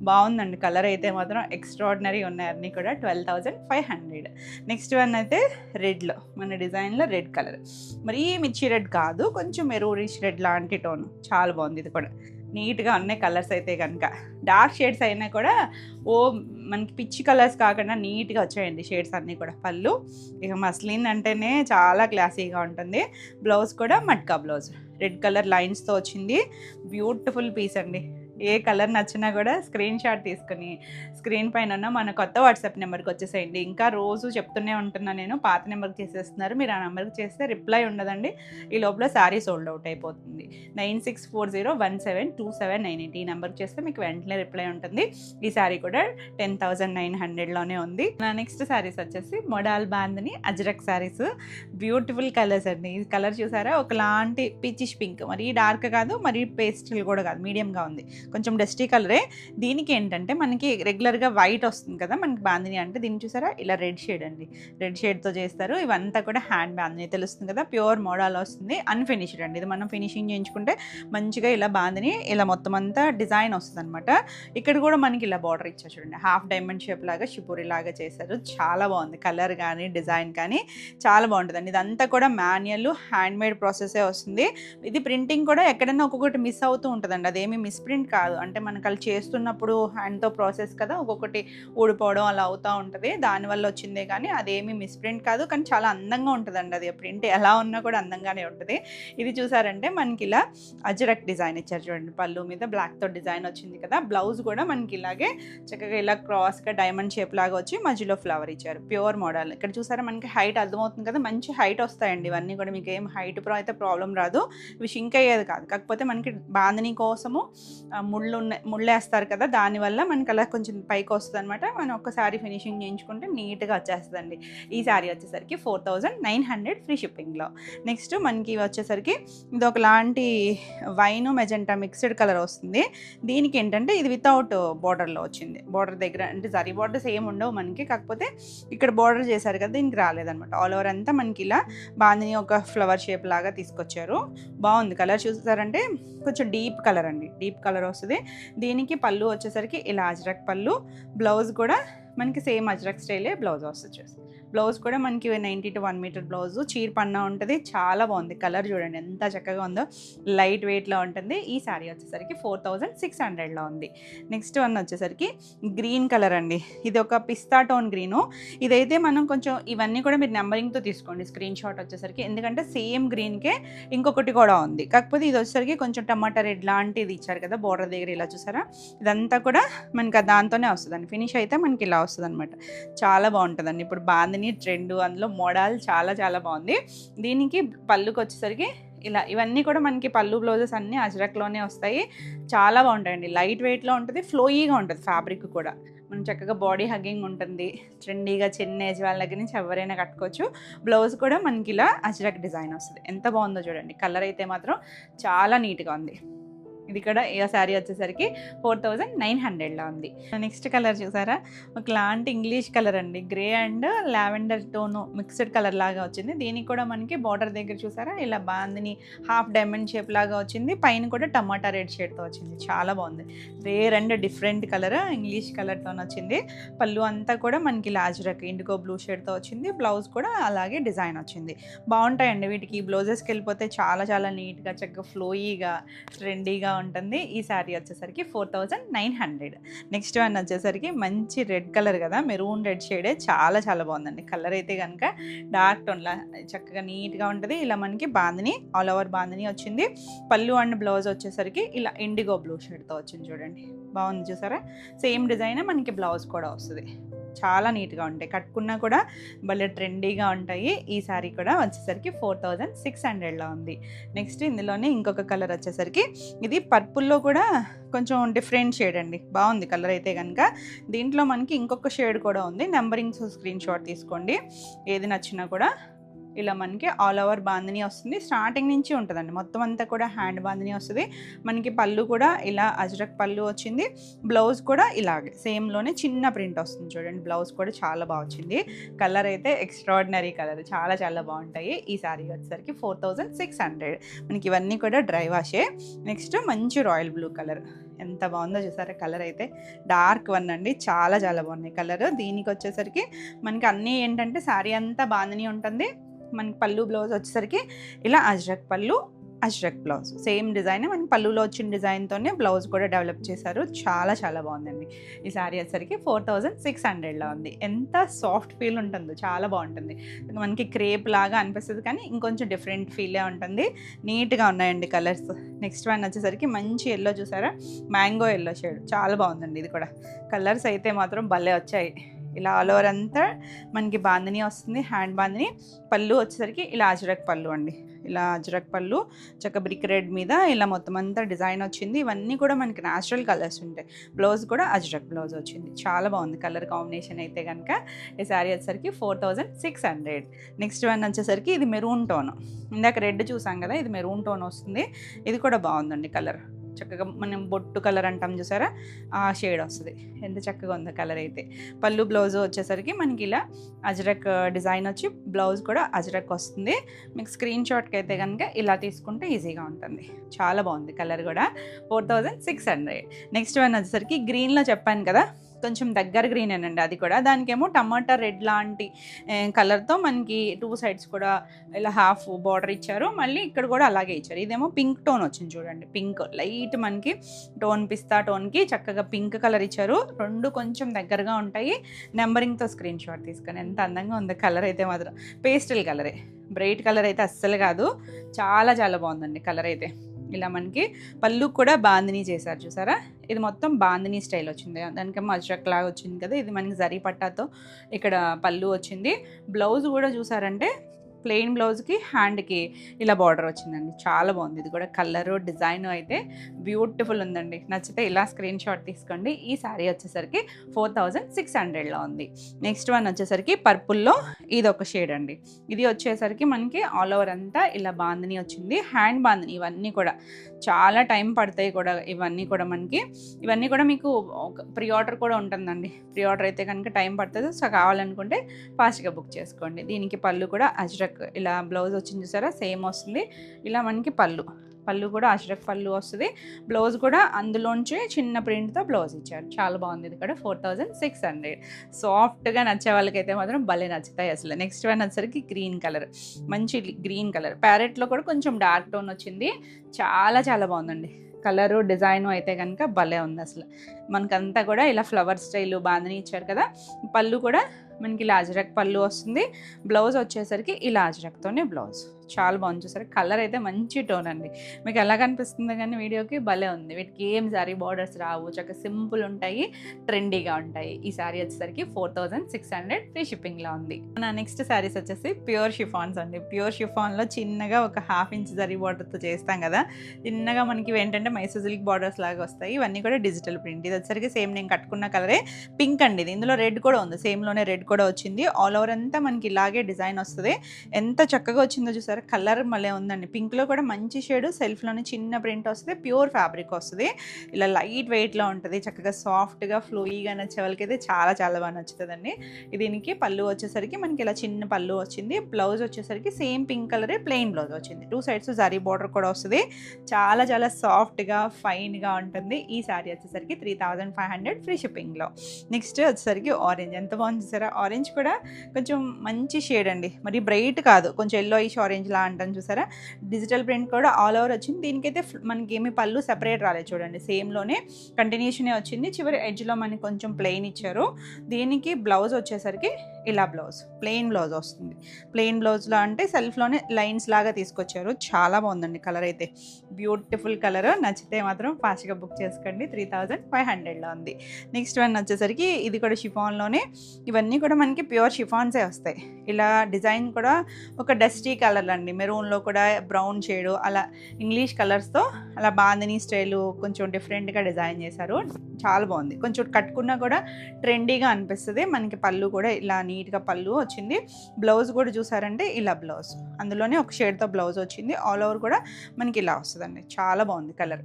బాగుందండి, కలర్ అయితే మాత్రం ఎక్స్ట్రాడినరీ ఉన్నాయి అన్నీ కూడా. 12,500. నెక్స్ట్ వన్ అయితే రెడ్లో, మన డిజైన్లో రెడ్ కలర్, మరీ మిర్చి రెడ్ కాదు, కొంచెం మెరూనిష్ రెడ్ లాంటి టోన్. చాలా బాగుంది ఇది కూడా, నీట్గా ఉన్నాయి కలర్స్ అయితే కనుక. డార్క్ షేడ్స్ అయినా కూడా మనకి పిచ్చి కలర్స్ కాకుండా నీట్గా వచ్చాయండి షేడ్స్ అన్నీ కూడా. పళ్ళు ఇక మస్లిన్ అంటేనే చాలా క్లాసీగా ఉంటుంది. బ్లౌజ్ కూడా మట్కా బ్లౌజ్, రెడ్ కలర్ లైన్స్తో వచ్చింది. బ్యూటిఫుల్ పీస్ అండి. ఏ కలర్ నచ్చినా కూడా స్క్రీన్ షాట్ తీసుకుని స్క్రీన్ పైన ఉన్న మన కొత్త వాట్సాప్ నెంబర్కి వచ్చేసేయండి. ఇంకా రోజు చెప్తూనే ఉంటున్నాను నేను, పాత నెంబర్కి చేసేస్తున్నారు మీరు, ఆ నెంబర్కి చేస్తే రిప్లై ఉండదండి. ఈ లోపల శారీ సోల్డ్ అవుట్ అయిపోతుంది. 9640172798 ఈ నెంబర్కి చేస్తే మీకు వెంటనే రిప్లై ఉంటుంది. ఈ శారీ కూడా 10,900లోనే ఉంది. నా నెక్స్ట్ శారీస్ వచ్చేసి modal bandhani ajrakh saris. Beautiful colours అండి. ఈ కలర్ చూసారా, ఒకలాంటి పిచ్చిష్ పింక్, మరీ డార్క్ కాదు మరీ పేస్టల్ కూడా కాదు, మీడియంగా ఉంది, కొంచెం డస్టీ కలరే. దీనికి ఏంటంటే మనకి రెగ్యులర్గా వైట్ వస్తుంది కదా మనకి బాందిని అంటే, దీన్ని చూసారా ఇలా రెడ్ షేడ్ అండి, రెడ్ షేడ్తో చేస్తారు. ఇవంతా కూడా హ్యాండ్ బాందిని తెలుస్తుంది కదా, ప్యూర్ మోడల్ వస్తుంది, అన్ఫినిష్డ్ అండి. ఇది మనం ఫినిషింగ్ చేయించుకుంటే మంచిగా ఇలా బాందిని ఇలా మొత్తం అంతా డిజైన్ వస్తుంది అనమాట. ఇక్కడ కూడా మనకి ఇలా బార్డర్ ఇచ్చారు చూడండి, హాఫ్ డైమండ్ షేప్ లాగా షిపూరి లాగా చేశారు. చాలా బాగుంది కలర్ కానీ డిజైన్ కానీ చాలా బాగుంటుందండి. ఇదంతా కూడా మాన్యువల్ హ్యాండ్ మేడ్ ప్రాసెసే వస్తుంది. ఇది ప్రింటింగ్ కూడా ఎక్కడైనా ఒక్కొక్కటి మిస్ అవుతూ ఉంటుందండి, అదేమి మిస్ ప్రింట్ కాదు. అంటే మనకు అలా చేస్తున్నప్పుడు హ్యాండ్తో ప్రాసెస్ కదా, ఒక్కొక్కటి ఊడిపోవడం అలా అవుతూ ఉంటుంది, దానివల్ల వచ్చిందే కానీ అదేమి మిస్ప్రింట్ కాదు. కానీ చాలా అందంగా ఉంటుందండి, అది ప్రింట్ ఎలా ఉన్నా కూడా అందంగానే ఉంటుంది. ఇది చూసారంటే మనకి ఇలా అజ్రక్ డిజైన్ ఇచ్చారు చూడండి, పళ్ళు మీద బ్లాక్తో డిజైన్ వచ్చింది కదా. బ్లౌజ్ కూడా మనకి ఇలాగే చక్కగా ఇలా క్రాస్గా డైమండ్ షేప్ లాగా వచ్చి మధ్యలో ఫ్లవర్ ఇచ్చారు, ప్యూర్ మోడల్. ఇక్కడ చూసారా మనకి హైట్ అర్థమవుతుంది కదా, మంచి హైట్ వస్తాయండి ఇవన్నీ కూడా. మీకు ఏం హైట్ అయితే ప్రాబ్లం రాదు, ఇవి షింక్ అయ్యేది కాదు. కాకపోతే మనకి బాందిని కోసము ముళ్ళేస్తారు కదా, దానివల్ల మనకి అలా కొంచెం పైకి వస్తుంది అనమాట. మనం ఒక్కసారి ఫినిషింగ్ చేయించుకుంటే నీట్గా వచ్చేస్తుందండి. ఈ శారీ వచ్చేసరికి 4,900 ఫ్రీ షిప్పింగ్లో. నెక్స్ట్ మనకి వచ్చేసరికి ఇది ఒకలాంటి వైన్ మెజెంటా మిక్స్డ్ కలర్ వస్తుంది. దీనికి ఏంటంటే ఇది వితౌట్ బార్డర్లో వచ్చింది, బార్డర్ దగ్గర అంటే జరీ బార్డర్స్ ఏమి ఉండవు మనకి, కాకపోతే ఇక్కడ బార్డర్ చేశారు కదా దీనికి రాలేదనమాట. ఆల్ ఓవర్ అంతా మనకి ఇలా బాందిని ఒక ఫ్లవర్ షేప్ లాగా తీసుకొచ్చారు. బాగుంది కలర్ చూసారంటే, కొంచెం డీప్ కలర్ అండి, డీప్ కలర్ వస్తుంది. దీనికి పళ్ళు వచ్చేసరికి ఇలా అజ్రక్ పళ్ళు, బ్లౌజ్ కూడా మనకి సేమ్ అజ్రక్ స్టైలే బ్లౌజ్ వస్తుంది. బ్లౌజ్ కూడా మనకి 90 to 1 మీటర్ బ్లౌజు, చీర పన్నా ఉంటుంది. చాలా బాగుంది కలర్ చూడండి ఎంత చక్కగా ఉందో, లైట్ వెయిట్లో ఉంటుంది. ఈ శారీ వచ్చేసరికి 4,600లో ఉంది. నెక్స్ట్ వన్ వచ్చేసరికి గ్రీన్ కలర్ అండి, ఇది ఒక పిస్తా టోన్ గ్రీను. ఇదైతే మనం కొంచెం ఇవన్నీ కూడా మీరు నెంబరింగ్తో తీసుకోండి స్క్రీన్ షాట్ వచ్చేసరికి, ఎందుకంటే సేమ్ గ్రీన్కే ఇంకొకటి కూడా ఉంది, కాకపోతే ఇది వచ్చేసరికి కొంచెం టమాటా రెడ్ లాంటిది ఇచ్చారు కదా బోర్డర్ దగ్గర, ఇలా చూసారా ఇదంతా కూడా మనకి దాంతోనే వస్తుందండి. ఫినిష్ అయితే మనకి ఇలా వస్తుంది అనమాట, చాలా బాగుంటుందండి. ఇప్పుడు బాందిని ట్రెండ్, అందులో మోడల్ చాలా చాలా బాగుంది. దీనికి పళ్ళుకి వచ్చేసరికి ఇలా ఇవన్నీ కూడా మనకి పళ్ళు బ్లౌజెస్ అన్నీ అజ్రక్లోనే వస్తాయి. చాలా బాగుంటాయండి, లైట్ వెయిట్లో ఉంటుంది, ఫ్లోయీగా ఉంటుంది ఫ్యాబ్రిక్ కూడా. మనం చక్కగా బాడీ హగ్గింగ్ ఉంటుంది, ట్రెండీగా చిన్న ఏజ్ వాళ్ళ దగ్గర నుంచి ఎవరైనా కట్టుకోవచ్చు. బ్లౌజ్ కూడా మనకి ఇలా అజ్రక్ డిజైన్ వస్తుంది. ఎంత బాగుందో చూడండి, కలర్ అయితే మాత్రం చాలా నీట్గా ఉంది. ఇది కూడా ఈ శారీ వచ్చేసరికి 4,900లో ఉంది. నెక్స్ట్ కలర్ చూసారా, ఒకలాంటి ఇంగ్లీష్ కలర్ అండి, grey and lavender tone mixed colour లాగా వచ్చింది. దీనికి కూడా మనకి బార్డర్ దగ్గర చూసారా ఇలా బాందిని హాఫ్ డైమండ్ షేప్ లాగా వచ్చింది, పైన కూడా టమాటా రెడ్ షేడ్తో వచ్చింది. చాలా బాగుంది, rare and different colour, English కలర్తో వచ్చింది. పళ్ళు అంతా కూడా మనకి లాజ్రక్ ఇండిగో బ్లూ షేడ్తో వచ్చింది. బ్లౌజ్ కూడా అలాగే డిజైన్ వచ్చింది. బాగుంటాయండి వీటికి బ్లౌజెస్కి వెళ్ళిపోతే చాలా చాలా నీట్గా చక్కగా ఫ్లోయీగా ట్రెండీగా ఉంటుంది. ఈ శారీ వచ్చేసరికి 4,900. నెక్స్ట్ వన్ వచ్చేసరికి మంచి రెడ్ కలర్ కదా, మెరూన్ రెడ్ షేడే, చాలా చాలా బాగుందండి. కలర్ అయితే కనుక డార్క్ టోన్లా చక్కగా నీట్గా ఉంటుంది. ఇలా మనకి బాందిని ఆల్ ఓవర్ బాందిని వచ్చింది. పళ్ళు అండ్ బ్లౌజ్ వచ్చేసరికి ఇలా ఇండిగో బ్లూ షేడ్తో వచ్చింది చూడండి, బాగుంది చూసారా. సేమ్ డిజైన్ మనకి బ్లౌజ్ కూడా వస్తుంది. చాలా నీట్గా ఉంటాయి, కట్టుకున్నా కూడా భలే ట్రెండీగా ఉంటాయి. ఈ శారీ కూడా వచ్చేసరికి 4,600లో ఉంది. నెక్స్ట్ ఇందులోనే ఇంకొక కలర్ వచ్చేసరికి ఇది పర్పుల్లో కూడా కొంచెం డిఫరెంట్ షేడ్ అండి, బాగుంది కలర్ అయితే కనుక. దీంట్లో మనకి ఇంకొక షేడ్ కూడా ఉంది, నెంబరింగ్స్ స్క్రీన్ షాట్ తీసుకోండి, ఏది నచ్చినా కూడా ఇలా మనకి ఆల్ ఓవర్ బాందిని వస్తుంది. స్టార్టింగ్ నుంచి ఉంటుందండి, మొత్తం అంతా కూడా హ్యాండ్ బాందిని వస్తుంది. మనకి పళ్ళు కూడా ఇలా అజ్రక్ పళ్ళు వచ్చింది. బ్లౌజ్ కూడా ఇలాగే సేమ్లోనే చిన్న ప్రింట్ వస్తుంది చూడండి. బ్లౌజ్ కూడా చాలా బాగా వచ్చింది. కలర్ అయితే ఎక్స్ట్రాడినరీ కలర్, చాలా చాలా బాగుంటాయి. ఈ శారీ వచ్చేసరికి 4600. మనకి ఇవన్నీ కూడా డ్రై వాషే. నెక్స్ట్ మంచి రాయల్ బ్లూ కలర్, ఎంత బాగుందో చూసారా. కలర్ అయితే డార్క్ వన్ అండి, చాలా చాలా బాగున్నాయి కలర్. దీనికి వచ్చేసరికి మనకి అన్నీ ఏంటంటే శారీ అంతా బాందిని ఉంటుంది. మనకి పళ్ళు బ్లౌజ్ వచ్చేసరికి ఇలా అజ్రక్ పళ్ళు అజ్రక్ బ్లౌజ్, సేమ్ డిజైన్ మనకి పళ్ళులో వచ్చిన డిజైన్తోనే బ్లౌజ్ కూడా డెవలప్ చేశారు. చాలా చాలా బాగుందండి. ఈ శారీ వచ్చేసరికి 4600లో ఉంది. ఎంత సాఫ్ట్ ఫీల్ ఉంటుందో, చాలా బాగుంటుంది. మనకి క్రేప్ లాగా అనిపిస్తుంది కానీ ఇంకొంచెం డిఫరెంట్ ఫీలే ఉంటుంది. నీట్గా ఉన్నాయండి కలర్స్. నెక్స్ట్ వన్ వచ్చేసరికి మంచి ఎల్లో చూసారా, మ్యాంగో ఎల్లో షేడ్, చాలా బాగుందండి. ఇది కూడా కలర్స్ అయితే మాత్రం భలే వచ్చాయి. ఇలా ఆల్ ఓవర్ అంతా మనకి బాందిని వస్తుంది, హ్యాండ్ బాందిని. పళ్ళు వచ్చేసరికి ఇలా అజ్రక్ పళ్ళు అండి, ఇలా అజ్రక్ పళ్ళు చక్క బ్రిక్ రెడ్ మీద ఇలా మొత్తం అంతా డిజైన్ వచ్చింది. ఇవన్నీ కూడా మనకి న్యాచురల్ కలర్స్ ఉంటాయి. బ్లౌజ్ కూడా అజ్రక్ బ్లౌజ్ వచ్చింది. చాలా బాగుంది కలర్ కాంబినేషన్ అయితే కనుక. ఈ శారీ వచ్చేసరికి 4600. నెక్స్ట్ వన్ వచ్చేసరికి ఇది మెరూన్ టోన్. ఇందాక రెడ్ చూసాం కదా, ఇది మెరూన్ టోన్ వస్తుంది. ఇది కూడా బాగుందండి కలర్, చక్కగా మనం బొట్టు కలర్ అంటాం చూసారా, ఆ షేడ్ వస్తుంది. ఎంత చక్కగా ఉంది కలర్ అయితే. పళ్ళు బ్లౌజ్ వచ్చేసరికి మనకి ఇలా అజ్రక్ డిజైన్ వచ్చి బ్లౌజ్ కూడా అజ్రక్ వస్తుంది. మీకు స్క్రీన్ షాట్కి అయితే కనుక ఇలా తీసుకుంటే ఈజీగా ఉంటుంది. చాలా బాగుంది కలర్ కూడా. 4600. నెక్స్ట్ వన్ వచ్చేసరికి గ్రీన్లో చెప్పాను కదా, కొంచెం దగ్గర గ్రీన్ అనండి అది కూడా. దానికేమో టమాటా రెడ్ లాంటి కలర్తో మనకి 2 సైడ్స్ కూడా ఇలా హాఫ్ బార్డర్ ఇచ్చారు. మళ్ళీ ఇక్కడ కూడా అలాగే ఇచ్చారు. ఇదేమో పింక్ టోన్ వచ్చింది చూడండి, పింక్ లైట్ మనకి టోన్, పిస్తా టోన్కి చక్కగా పింక్ కలర్ ఇచ్చారు. రెండు కొంచెం దగ్గరగా ఉంటాయి. నెంబరింగ్తో స్క్రీన్ షాట్ తీసుకొని, ఎంత అందంగా ఉంది కలర్ అయితే మాత్రం. పేస్టల్ కలరే, బ్రైట్ కలర్ అయితే అస్సలు కాదు. చాలా చాలా బాగుందండి కలర్ అయితే. ఇలా మనకి పళ్ళు కూడా బాందిని చేశారు చూసారా. ఇది మొత్తం బాందిని స్టైల్ వచ్చింది. దానికేమో అజ్రక్ లాగా వచ్చింది కదా, ఇది మనకి జరీ పట్టాతో ఇక్కడ పళ్ళు వచ్చింది. బ్లౌజ్ కూడా చూసారంటే ప్లెయిన్ బ్లౌజ్కి హ్యాండ్కి ఇలా బార్డర్ వచ్చిందండి. చాలా బాగుంది. ఇది కూడా కలరు డిజైన్ అయితే బ్యూటిఫుల్ ఉందండి. నచ్చితే ఇలా స్క్రీన్ షాట్ తీసుకోండి. ఈ శారీ వచ్చేసరికి 4600లో ఉంది. నెక్స్ట్ వన్ వచ్చేసరికి పర్పుల్లో ఇది ఒక షేడ్ అండి. ఇది వచ్చేసరికి మనకి ఆల్ ఓవర్ అంతా ఇలా బాందిని వచ్చింది, హ్యాండ్ బాందిని. ఇవన్నీ కూడా చాలా టైం పడతాయి కూడా, ఇవన్నీ కూడా మనకి. ఇవన్నీ కూడా మీకు ప్రీ ఆర్డర్ కూడా ఉంటుందండి. ప్రీ ఆర్డర్ అయితే కనుక టైం పడుతుంది. సో కావాలనుకుంటే ఫాస్ట్గా బుక్ చేసుకోండి. దీనికి పళ్ళు కూడా అజ్రక్, ఇలా బ్లౌజ్ వచ్చింది చూసారా, సేమ్ వస్తుంది. ఇలా మనకి పళ్ళు కూడా అజ్రక్ పళ్ళు వస్తుంది. బ్లౌజ్ కూడా అందులోంచి చిన్న ప్రింట్తో బ్లౌజ్ ఇచ్చారు. చాలా బాగుంది. ఇది కూడా 4600. సాఫ్ట్గా నచ్చే వాళ్ళకైతే మాత్రం భలే నచ్చుతాయి అసలు. నెక్స్ట్ వన్ వచ్చేసరికి గ్రీన్ కలర్, మంచి గ్రీన్ కలర్. ప్యారెట్లో కూడా కొంచెం డార్క్ టోన్ వచ్చింది. చాలా చాలా బాగుందండి కలరు, డిజైను అయితే కనుక భలే ఉంది అసలు. మనకంతా కూడా ఇలా ఫ్లవర్ స్టైల్ బాందిని ఇచ్చారు కదా. పళ్ళు కూడా మనకి ఇలా అజ్రక్ పళ్ళు వస్తుంది. బ్లౌజ్ వచ్చేసరికి ఇలా అజ్రక్తోనే బ్లౌజ్. చాలా బాగుంది చూసారు. కలర్ అయితే మంచి టోన్ అండి. మీకు ఎలా కనిపిస్తుంది కానీ వీడియోకి భలే ఉంది. వీటికి ఏం శారీ బార్డర్స్ రావు, చక్కగా సింపుల్ ఉంటాయి, ట్రెండీగా ఉంటాయి. ఈ శారీ వచ్చేసరికి 4600 ఫ్రీ షిప్పింగ్లో ఉంది. నా నెక్స్ట్ శారీస్ వచ్చేసి ప్యూర్ షిఫాన్స్ అండి. ప్యూర్ షిఫాన్లో చిన్నగా ఒక 1/2 ఇంచ్ జరీ బార్డర్తో చేస్తాం కదా, చిన్నగా మనకి ఏంటంటే మైసూర్ సిల్క్ బార్డర్స్ లాగా వస్తాయి. ఇవన్నీ కూడా డిజిటల్ ప్రింట్. ఇది వచ్చేసరికి సేమ్ నేను కట్టుకున్న కలరే పింక్ అండి. ఇది ఇందులో రెడ్ కూడా ఉంది, సేమ్లోనే రెడ్ కూడా వచ్చింది. ఆల్ ఓవర్ అంతా మనకి ఇలాగే డిజైన్ వస్తుంది. ఎంత చక్కగా వచ్చిందో చూసారు. కలర్ మళ్ళీ ఉందండి. పింక్లో కూడా మంచి షేడ్, సెల్ఫ్లోనే చిన్న ప్రింట్ వస్తుంది. ప్యూర్ ఫ్యాబ్రిక్ వస్తుంది. ఇలా లైట్ వెయిట్లో ఉంటుంది. చక్కగా సాఫ్ట్గా ఫ్లూయీగా నచ్చే వాళ్ళకైతే చాలా చాలా బాగా నచ్చుతుందండి. దీనికి పళ్ళు వచ్చేసరికి మనకి ఇలా చిన్న పళ్ళు వచ్చింది. బ్లౌజ్ వచ్చేసరికి సేమ్ పింక్ కలరే ప్లెయిన్ బ్లౌజ్ వచ్చింది. 2 సైడ్స్ జరీ బార్డర్ కూడా వస్తుంది. చాలా చాలా సాఫ్ట్గా ఫైన్గా ఉంటుంది. ఈ శారీ వచ్చేసరికి 3500 ఫ్రీ షిప్పింగ్లో. నెక్స్ట్ వచ్చేసరికి ఆరెంజ్, ఎంత బాగుంది చూసారా. ఆరెంజ్ కూడా కొంచెం మంచి షేడ్ అండి, మరి బ్రైట్ కాదు, కొంచెం ఎల్లోయిష్ ఆరెంజ్ లా అంటాం చూసారా. డిజిటల్ ప్రింట్ కూడా ఆల్ ఓవర్ వచ్చింది. దీనికైతే మనకి ఏమి పళ్ళు సెపరేట్ రాలేదు చూడండి, సేమ్లోనే కంటిన్యూషనే వచ్చింది. చివరి ఎడ్జ్లో మనకి కొంచెం ప్లెయిన్ ఇచ్చారు. దీనికి బ్లౌజ్ వచ్చేసరికి ఇలా బ్లౌజ్, ప్లెయిన్ బ్లౌజ్ వస్తుంది. ప్లెయిన్ బ్లౌజ్లో అంటే సెల్ఫ్లోనే లైన్స్ లాగా తీసుకొచ్చారు. చాలా బాగుందండి కలర్ అయితే, బ్యూటిఫుల్ కలర్. నచ్చితే మాత్రం ఫాస్ట్గా బుక్ చేసుకోండి. 3500లో ఉంది. నెక్స్ట్ వన్ వచ్చేసరికి ఇది కూడా షిఫాన్లోనే. ఇవన్నీ కూడా మనకి ప్యూర్ షిఫాన్సే వస్తాయి. ఇలా డిజైన్ కూడా ఒక డస్టీ కలర్ అండి, మెరూన్లో కూడా బ్రౌన్ షేడు, అలా ఇంగ్లీష్ కలర్స్తో అలా బాందిని స్టైలు కొంచెం డిఫరెంట్గా డిజైన్ చేశారు. చాలా బాగుంది. కొంచెం కట్టుకున్నా కూడా ట్రెండీగా అనిపిస్తుంది. మనకి పళ్ళు కూడా ఇలా నీట్గా పళ్ళు వచ్చింది. బ్లౌజ్ కూడా చూసారంటే ఇలా బ్లౌజ్, అందులోనే ఒక షేడ్తో బ్లౌజ్ వచ్చింది. ఆల్ ఓవర్ కూడా మనకి ఇలా వస్తుందండి. చాలా బాగుంది కలర్.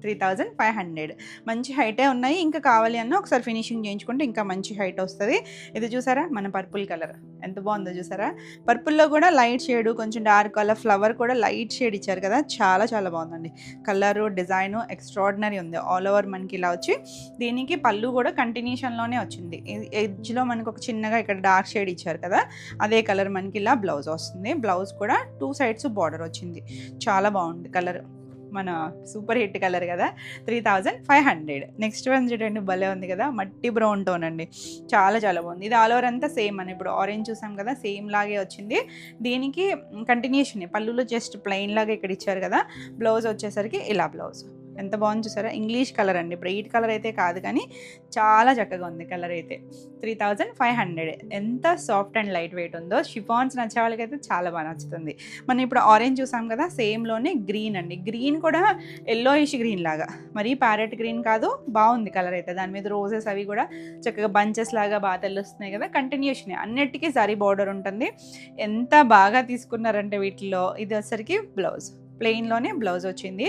3500. మంచి హైటే ఉన్నాయి. ఇంకా కావాలి అన్న ఒకసారి ఫినిషింగ్ చేయించుకుంటే ఇంకా మంచి హైట్ వస్తుంది. ఇది చూసారా మన పర్పుల్ కలర్ ఎంత బాగుందో చూసారా. పర్పుల్లో కూడా లైట్ షేడ్, కొంచెం డార్క్ కలర్, ఫ్లవర్ కూడా లైట్ షేడ్ ఇచ్చారు కదా, చాలా చాలా బాగుందండి. కలరు డిజైను ఎక్స్ట్రాడినరీ ఉంది. ఆల్ ఓవర్ మనకి ఇలా వచ్చి దీనికి పళ్ళు కూడా కంటిన్యూషన్లోనే వచ్చింది. ఎడ్జ్లో మనకు ఒక చిన్నగా ఇక్కడ డార్క్ షేడ్ ఇచ్చారు కదా, అదే కలర్ మనకి ఇలా బ్లౌజ్ వస్తుంది. బ్లౌజ్ కూడా 2 సైడ్స్ బార్డర్ వచ్చింది. చాలా బాగుంది కలర్, మన సూపర్ హిట్ కలర్ కదా. 3500. నెక్స్ట్ వన్ చూడండి, భలే ఉంది కదా, మట్టి బ్రౌన్ టోన్ అండి. చాలా చాలా బాగుంది. ఇది ఆల్ ఓవర్ అంతా సేమ్ అని, ఇప్పుడు ఆరెంజ్ చూసాం కదా, సేమ్ లాగే వచ్చింది. దీనికి కంటిన్యూషన్ పళ్ళులో జస్ట్ ప్లెయిన్ లాగా ఇక్కడ ఇచ్చారు కదా. బ్లౌజ్ వచ్చేసరికి ఇలా బ్లౌజ్ ఎంత బాగుంది చూసారా. ఇంగ్లీష్ కలర్ అండి, బ్రైట్ కలర్ అయితే కాదు కానీ చాలా చక్కగా ఉంది కలర్ అయితే. 3500. ఎంత సాఫ్ట్ అండ్ లైట్ వెయిట్ ఉందో. షిఫాన్స్ నచ్చే వాళ్ళకైతే చాలా బాగా నచ్చుతుంది. మనం ఇప్పుడు ఆరెంజ్ చూసాం కదా, సేమ్లోనే గ్రీన్ అండి. గ్రీన్ కూడా ఎల్లోయిష్ గ్రీన్ లాగా, మరి ప్యారెట్ గ్రీన్ కాదు, బాగుంది కలర్ అయితే. దాని మీద రోజెస్ అవి కూడా చక్కగా బంచెస్ లాగా బాగా తెలుస్తున్నాయి కదా. కంటిన్యూషన్ అన్నిటికీ జరీ బార్డర్ ఉంటుంది. ఎంత బాగా తీసుకున్నారంటే వీటిలో. ఇది వచ్చేసరికి బ్లౌజ్, ప్లెయిన్లోనే బ్లౌజ్ వచ్చింది.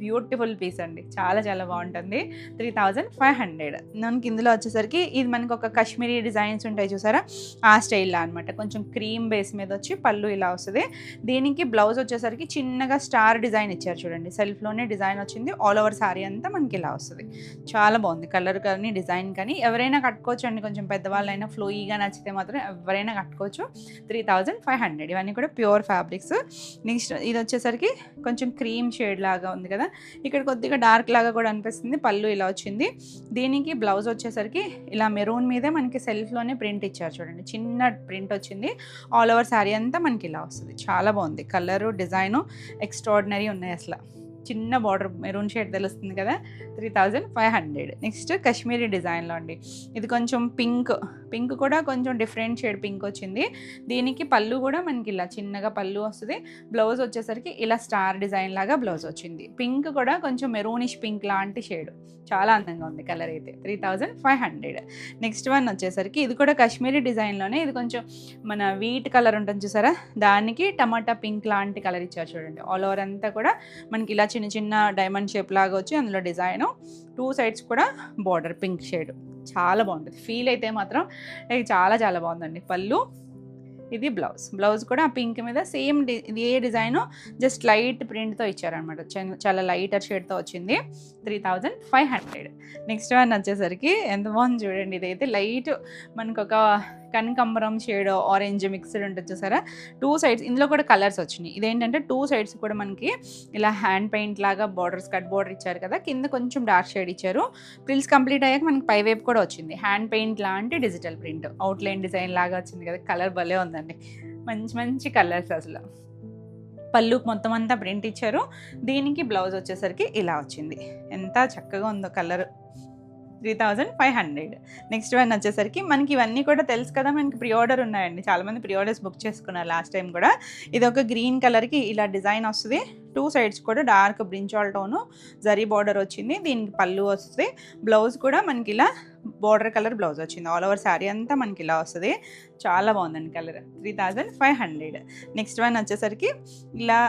బ్యూటిఫుల్ పీస్ అండి, చాలా చాలా బాగుంటుంది. 3500. మనకి ఇందులో వచ్చేసరికి ఇది మనకు ఒక కాశ్మీరీ డిజైన్స్ ఉంటాయి చూసారా, ఆ స్టైల్లో అనమాట. కొంచెం క్రీమ్ బేస్ మీద వచ్చి పళ్ళు ఇలా వస్తుంది. దీనికి బ్లౌజ్ వచ్చేసరికి చిన్నగా స్టార్ డిజైన్ ఇచ్చారు చూడండి, సెల్ఫ్లోనే డిజైన్ వచ్చింది. ఆల్ ఓవర్ సారీ అంతా మనకి ఇలా వస్తుంది. చాలా బాగుంది కలర్ కానీ డిజైన్ కానీ. ఎవరైనా కట్టుకోవచ్చు అండి, కొంచెం పెద్దవాళ్ళైనా ఫ్లోయిగా నచ్చితే మాత్రం ఎవరైనా కట్టుకోవచ్చు. 3500. ఇవన్నీ కూడా ప్యూర్ ఫ్యాబ్రిక్స్. నెక్స్ట్ ఇది వచ్చేసరికి కొంచెం క్రీమ్ షేడ్ లాగా ఉంది కదా, ఇక్కడ కొద్దిగా డార్క్ లాగా కూడా అనిపిస్తుంది. పళ్ళు ఇలా వచ్చింది. దీనికి బ్లౌజ్ వచ్చేసరికి ఇలా మెరూన్ మీదే మనకి సెల్ఫ్లోనే ప్రింట్ ఇచ్చారు చూడండి, చిన్న ప్రింట్ వచ్చింది. ఆల్ ఓవర్ శారీ అంతా మనకి ఇలా వస్తుంది. చాలా బాగుంది కలరు, డిజైను ఎక్స్ట్రాడినరీ ఉన్నాయి అసలు. చిన్న బార్డర్ మెరూన్ షేడ్ తెలుస్తుంది కదా. 3500. నెక్స్ట్ కాశ్మీరీ డిజైన్లో అండి. ఇది కొంచెం పింక్ కూడా కొంచెం డిఫరెంట్ షేడ్ పింక్ వచ్చింది. దీనికి పళ్ళు కూడా మనకి ఇలా చిన్నగా పళ్ళు వస్తుంది. బ్లౌజ్ వచ్చేసరికి ఇలా స్టార్ డిజైన్ లాగా బ్లౌజ్ వచ్చింది. పింక్ కూడా కొంచెం మెరూనిష్ పింక్ లాంటి షేడ్, చాలా అందంగా ఉంది కలర్ అయితే. 3500. నెక్స్ట్ వన్ వచ్చేసరికి ఇది కూడా కాశ్మీరీ డిజైన్లోనే. ఇది కొంచెం మన వీట్ కలర్ ఉంటుంది చూసారా, దానికి టమాటా పింక్ లాంటి కలర్ ఇచ్చారు చూడండి. ఆల్ ఓవర్ అంతా కూడా మనకి ఇలా చిన్న చిన్న డైమండ్ షేప్ లాగా వచ్చి అందులో డిజైను, 2 సైడ్స్ కూడా బార్డర్ పింక్ షేడ్. చాలా బాగుంటుంది ఫీల్ అయితే మాత్రం. చాలా చాలా బాగుందండి. పళ్ళు, ఇది బ్లౌజ్ కూడా ఆ పింక్ మీద సేమ్ ఇది ఏ డిజైను, జస్ట్ లైట్ ప్రింట్తో ఇచ్చారనమాట. చాలా లైటర్ షేడ్తో వచ్చింది. 3500. నెక్స్ట్ వన్ వచ్చేసరికి ఎంత బాగుంది చూడండి. ఇదైతే లైట్ మనకు ఒక కనకాంబరం షేడ్ ఆరెంజ్ మిక్స్డ్ ఉంటుంది చూసారా. 2 సైడ్స్ ఇందులో కూడా కలర్స్ వచ్చినాయి. ఇదేంటంటే 2 సైడ్స్ కూడా మనకి ఇలా హ్యాండ్ పెయింట్ లాగా బార్డర్స్, కట్ బార్డర్ ఇచ్చారు కదా, కింద కొంచెం డార్క్ షేడ్ ఇచ్చారు. ప్రిల్స్ కంప్లీట్ అయ్యాక మనకి పై వైపు కూడా వచ్చింది హ్యాండ్ పెయింట్ లాంటి డిజిటల్ ప్రింట్, అవుట్లైన్ డిజైన్ లాగా వచ్చింది కదా. కలర్ భలే ఉందండి, మంచి మంచి కలర్స్ అసలు. పళ్ళుకి మొత్తం అంతా ప్రింట్ ఇచ్చారు. దీనికి బ్లౌజ్ వచ్చేసరికి ఇలా వచ్చింది. ఎంత చక్కగా ఉందో కలర్. 3500. నెక్స్ట్ వన్ వచ్చేసరికి మనకి ఇవన్నీ కూడా తెలుసు కదా, మనకి ప్రీ ఆర్డర్ ఉన్నాయండి. చాలామంది ప్రీ ఆర్డర్స్ బుక్ చేసుకున్నారు లాస్ట్ టైం కూడా. ఇది ఒక గ్రీన్ కలర్కి ఇలా డిజైన్ వస్తుంది. 2 సైడ్స్ కూడా dark brinjal tone zari border వచ్చింది. దీనికి పళ్ళు వస్తుంది. బ్లౌజ్ కూడా మనకి ఇలా బార్డర్ కలర్ బ్లౌజ్ వచ్చింది. ఆల్ ఓవర్ శారీ అంతా మనకి ఇలా వస్తుంది. చాలా బాగుందండి కలర్. 3500. నెక్స్ట్ వన్ వచ్చేసరికి ఇలా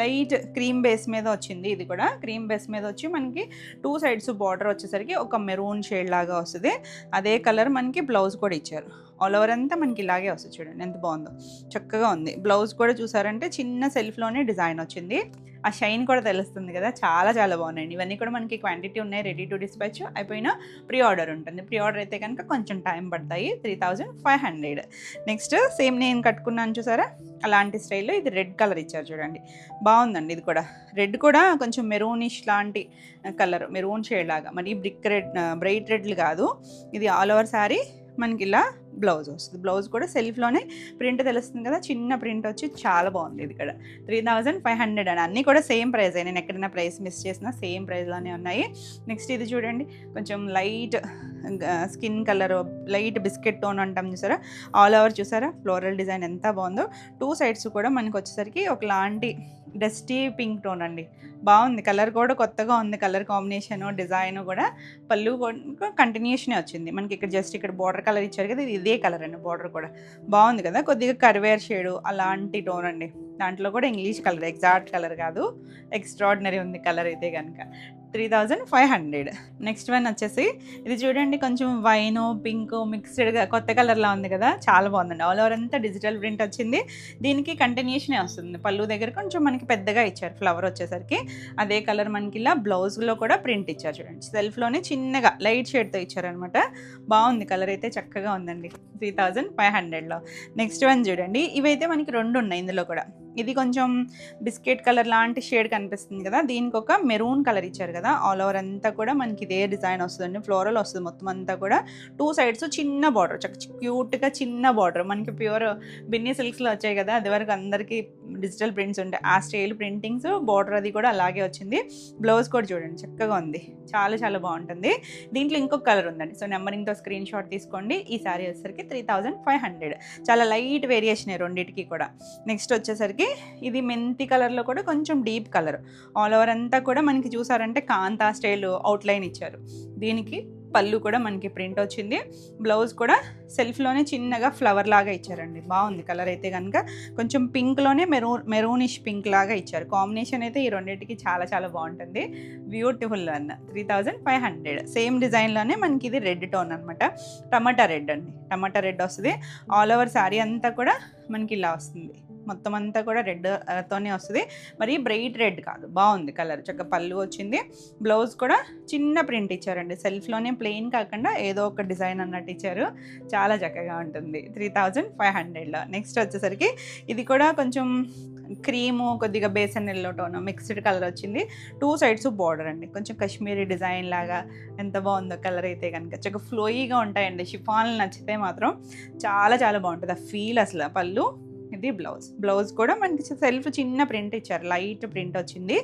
లైట్ క్రీమ్ బేస్ మీద వచ్చింది. ఇది కూడా క్రీమ్ బేస్ మీద వచ్చి మనకి 2 సైడ్స్ బార్డర్ వచ్చేసరికి ఒక మెరూన్ షేడ్ లాగా వస్తుంది. అదే కలర్ మనకి బ్లౌజ్ కూడా ఇచ్చారు. ఆల్ ఓవర్ అంతా మనకి ఇలాగే వస్తుంది. చూడండి ఎంత బాగుందో, చక్కగా ఉంది. బ్లౌజ్ కూడా చూసారంటే చిన్న సెల్ఫ్లోనే డిజైన్ వచ్చింది. ఆ షైన్ కూడా తెలుస్తుంది కదా, చాలా చాలా బాగున్నాయండి. ఇవన్నీ కూడా మనకి క్వాంటిటీ ఉన్నాయి, రెడీ టు డిస్పాచ్. అయిపోయినా ప్రీ ఆర్డర్ ఉంటుంది. ప్రీ ఆర్డర్ అయితే కనుక కొంచెం టైం పడతాయి. 3500. నెక్స్ట్ సేమ్ నేను కట్టుకున్నాను చూసారా, అలాంటి స్టైల్లో ఇది రెడ్ కలర్ ఇచ్చారు చూడండి, బాగుందండి. ఇది కూడా రెడ్ కూడా కొంచెం మెరూనిష్ లాంటి కలర్, మెరూన్ షేడ్ లాగా, మరి బ్రైట్ రెడ్లు కాదు. ఇది ఆల్ ఓవర్ శారీ మనకి ఇలా బ్లౌజ్ వస్తుంది. బ్లౌజ్ కూడా సెల్ఫ్లోనే ప్రింట్ తెలుస్తుంది కదా, చిన్న ప్రింట్ వచ్చి చాలా బాగుంది. ఇది ఇక్కడ 3500 అండి. అన్నీ కూడా సేమ్ ప్రైస్. నేను ఎక్కడైనా ప్రైస్ మిస్ చేసినా సేమ్ ప్రైస్లోనే ఉన్నాయి. నెక్స్ట్ ఇది చూడండి, కొంచెం light skin colour, light biscuit tone అంటాం చూసారా. ఆల్ ఓవర్ చూసారా ఫ్లోరల్ డిజైన్ ఎంత బాగుందో. 2 సైడ్స్ కూడా మనకి వచ్చేసరికి ఒకలాంటి డస్టీ పింక్ టోన్ అండి, బాగుంది. కలర్ కూడా కొత్తగా ఉంది, కలర్ కాంబినేషన్ డిజైన్ కూడా. పళ్ళు కంటిన్యూషనే వచ్చింది మనకి. ఇక్కడ జస్ట్ ఇక్కడ బార్డర్ కలర్ ఇచ్చారు కదా, ఇది ఇదే కలర్ అండి, బార్డర్ కూడా బాగుంది కదా, కొద్దిగా కర్వేర్ షేడు అలాంటి టోన్ అండి. దాంట్లో కూడా ఇంగ్లీష్ కలర్, ఎగ్జాక్ట్ కలర్ కాదు, ఎక్స్ట్రాడినరీ ఉంది కలర్ అయితే కనుక. 3500. నెక్స్ట్ వన్ వచ్చేసి ఇది చూడండి, కొంచెం వైన్ పింక్ మిక్స్డ్గా కొత్త కలర్లా ఉంది కదా, చాలా బాగుందండి. ఆల్ ఓవర్ అంతా డిజిటల్ ప్రింట్ వచ్చింది. దీనికి కంటిన్యూషనే వస్తుంది. పళ్ళు దగ్గర కొంచెం మనకి పెద్దగా ఇచ్చారు ఫ్లవర్ వచ్చేసరికి. అదే కలర్ మనకి ఇలా బ్లౌజ్లో కూడా ప్రింట్ ఇచ్చారు చూడండి. సెల్ఫ్లోనే చిన్నగా లైట్ షేడ్తో ఇచ్చారనమాట. బాగుంది కలర్ అయితే, చక్కగా ఉందండి 3500లో. నెక్స్ట్ వన్ చూడండి, ఇవైతే మనకి 2 ఉన్నాయి ఇందులో కూడా. ఇది కొంచెం బిస్కెట్ కలర్ లాంటి షేడ్ కనిపిస్తుంది కదా, దీనికి ఒక మెరూన్ కలర్ ఇచ్చారు కదా. ఆల్ ఓవర్ అంతా కూడా మనకి ఇదే డిజైన్ వస్తుందండి, ఫ్లోరల్ వస్తుంది మొత్తం అంతా కూడా. 2 సైడ్స్ చిన్న బార్డర్, క్యూట్గా చిన్న బార్డర్, మనకి ప్యూర్ బిన్నీ సిల్క్స్లో వచ్చాయి కదా, అది వరకు అందరికీ డిజిటల్ ప్రింట్స్ ఉంటాయి, ఆ స్టైల్ ప్రింటింగ్స్, బార్డర్ అది కూడా అలాగే వచ్చింది. బ్లౌజ్ కూడా చూడండి చక్కగా ఉంది, చాలా చాలా బాగుంటుంది. దీంట్లో ఇంకొక కలర్ ఉందండి, సో నెంబరింగ్తో స్క్రీన్ షాట్ తీసుకోండి. ఈ సారీ వచ్చేసరికి 3500, చాలా లైట్ వేరియేషన్ రెండింటికి కూడా. నెక్స్ట్ వచ్చేసరికి ఇది మెంతి కలర్లో కూడా కొంచెం డీప్ కలర్. ఆల్ ఓవర్ అంతా కూడా మనకి చూసారంటే కాంతా స్టైల్ అవుట్లైన్ ఇచ్చారు. దీనికి పళ్ళు కూడా మనకి ప్రింట్ వచ్చింది. బ్లౌజ్ కూడా సెల్ఫ్లోనే చిన్నగా ఫ్లవర్ లాగా ఇచ్చారండి. బాగుంది కలర్ అయితే కనుక. కొంచెం పింక్లోనే మెరూనిష్ పింక్ లాగా ఇచ్చారు. కాంబినేషన్ అయితే ఈ రెండింటికి చాలా చాలా బాగుంటుంది. బ్యూటిఫుల్ అన్న 3500. సేమ్ డిజైన్లోనే మనకి ఇది రెడ్ టోన్ అనమాట, టమాటా రెడ్ అండి, టమాటా రెడ్ వస్తుంది. ఆల్ ఓవర్ శారీ అంతా కూడా మనకి ఇలా వస్తుంది, మొత్తం అంతా కూడా రెడ్తోనే వస్తుంది. మరి బ్రైట్ రెడ్ కాదు, బాగుంది కలర్. చక్కగా పళ్ళు వచ్చింది. బ్లౌజ్ కూడా చిన్న ప్రింట్ ఇచ్చారండి, సెల్ఫ్లోనే ప్లెయిన్ కాకుండా ఏదో ఒక డిజైన్ అన్నట్టు ఇచ్చారు. చాలా చక్కగా ఉంటుంది 3500లో. నెక్స్ట్ వచ్చేసరికి ఇది కూడా కొంచెం క్రీము కొద్దిగా besan yellow tone mixed colour వచ్చింది. 2 సైడ్స్ బార్డర్ అండి, కొంచెం కాశ్మీరీ డిజైన్ లాగా. ఎంత బాగుందో కలర్ అయితే కనుక, చక్కగా ఫ్లోయిగా ఉంటాయండి. షిఫాన్లు నచ్చితే మాత్రం చాలా చాలా బాగుంటుంది ఆ ఫీల్ అసలు. పళ్ళు, ఇది బ్లౌజ్ కూడా మనకి సెల్ఫ్ చిన్న ప్రింట్ ఇచ్చారు, లైట్ ప్రింట్ వచ్చింది.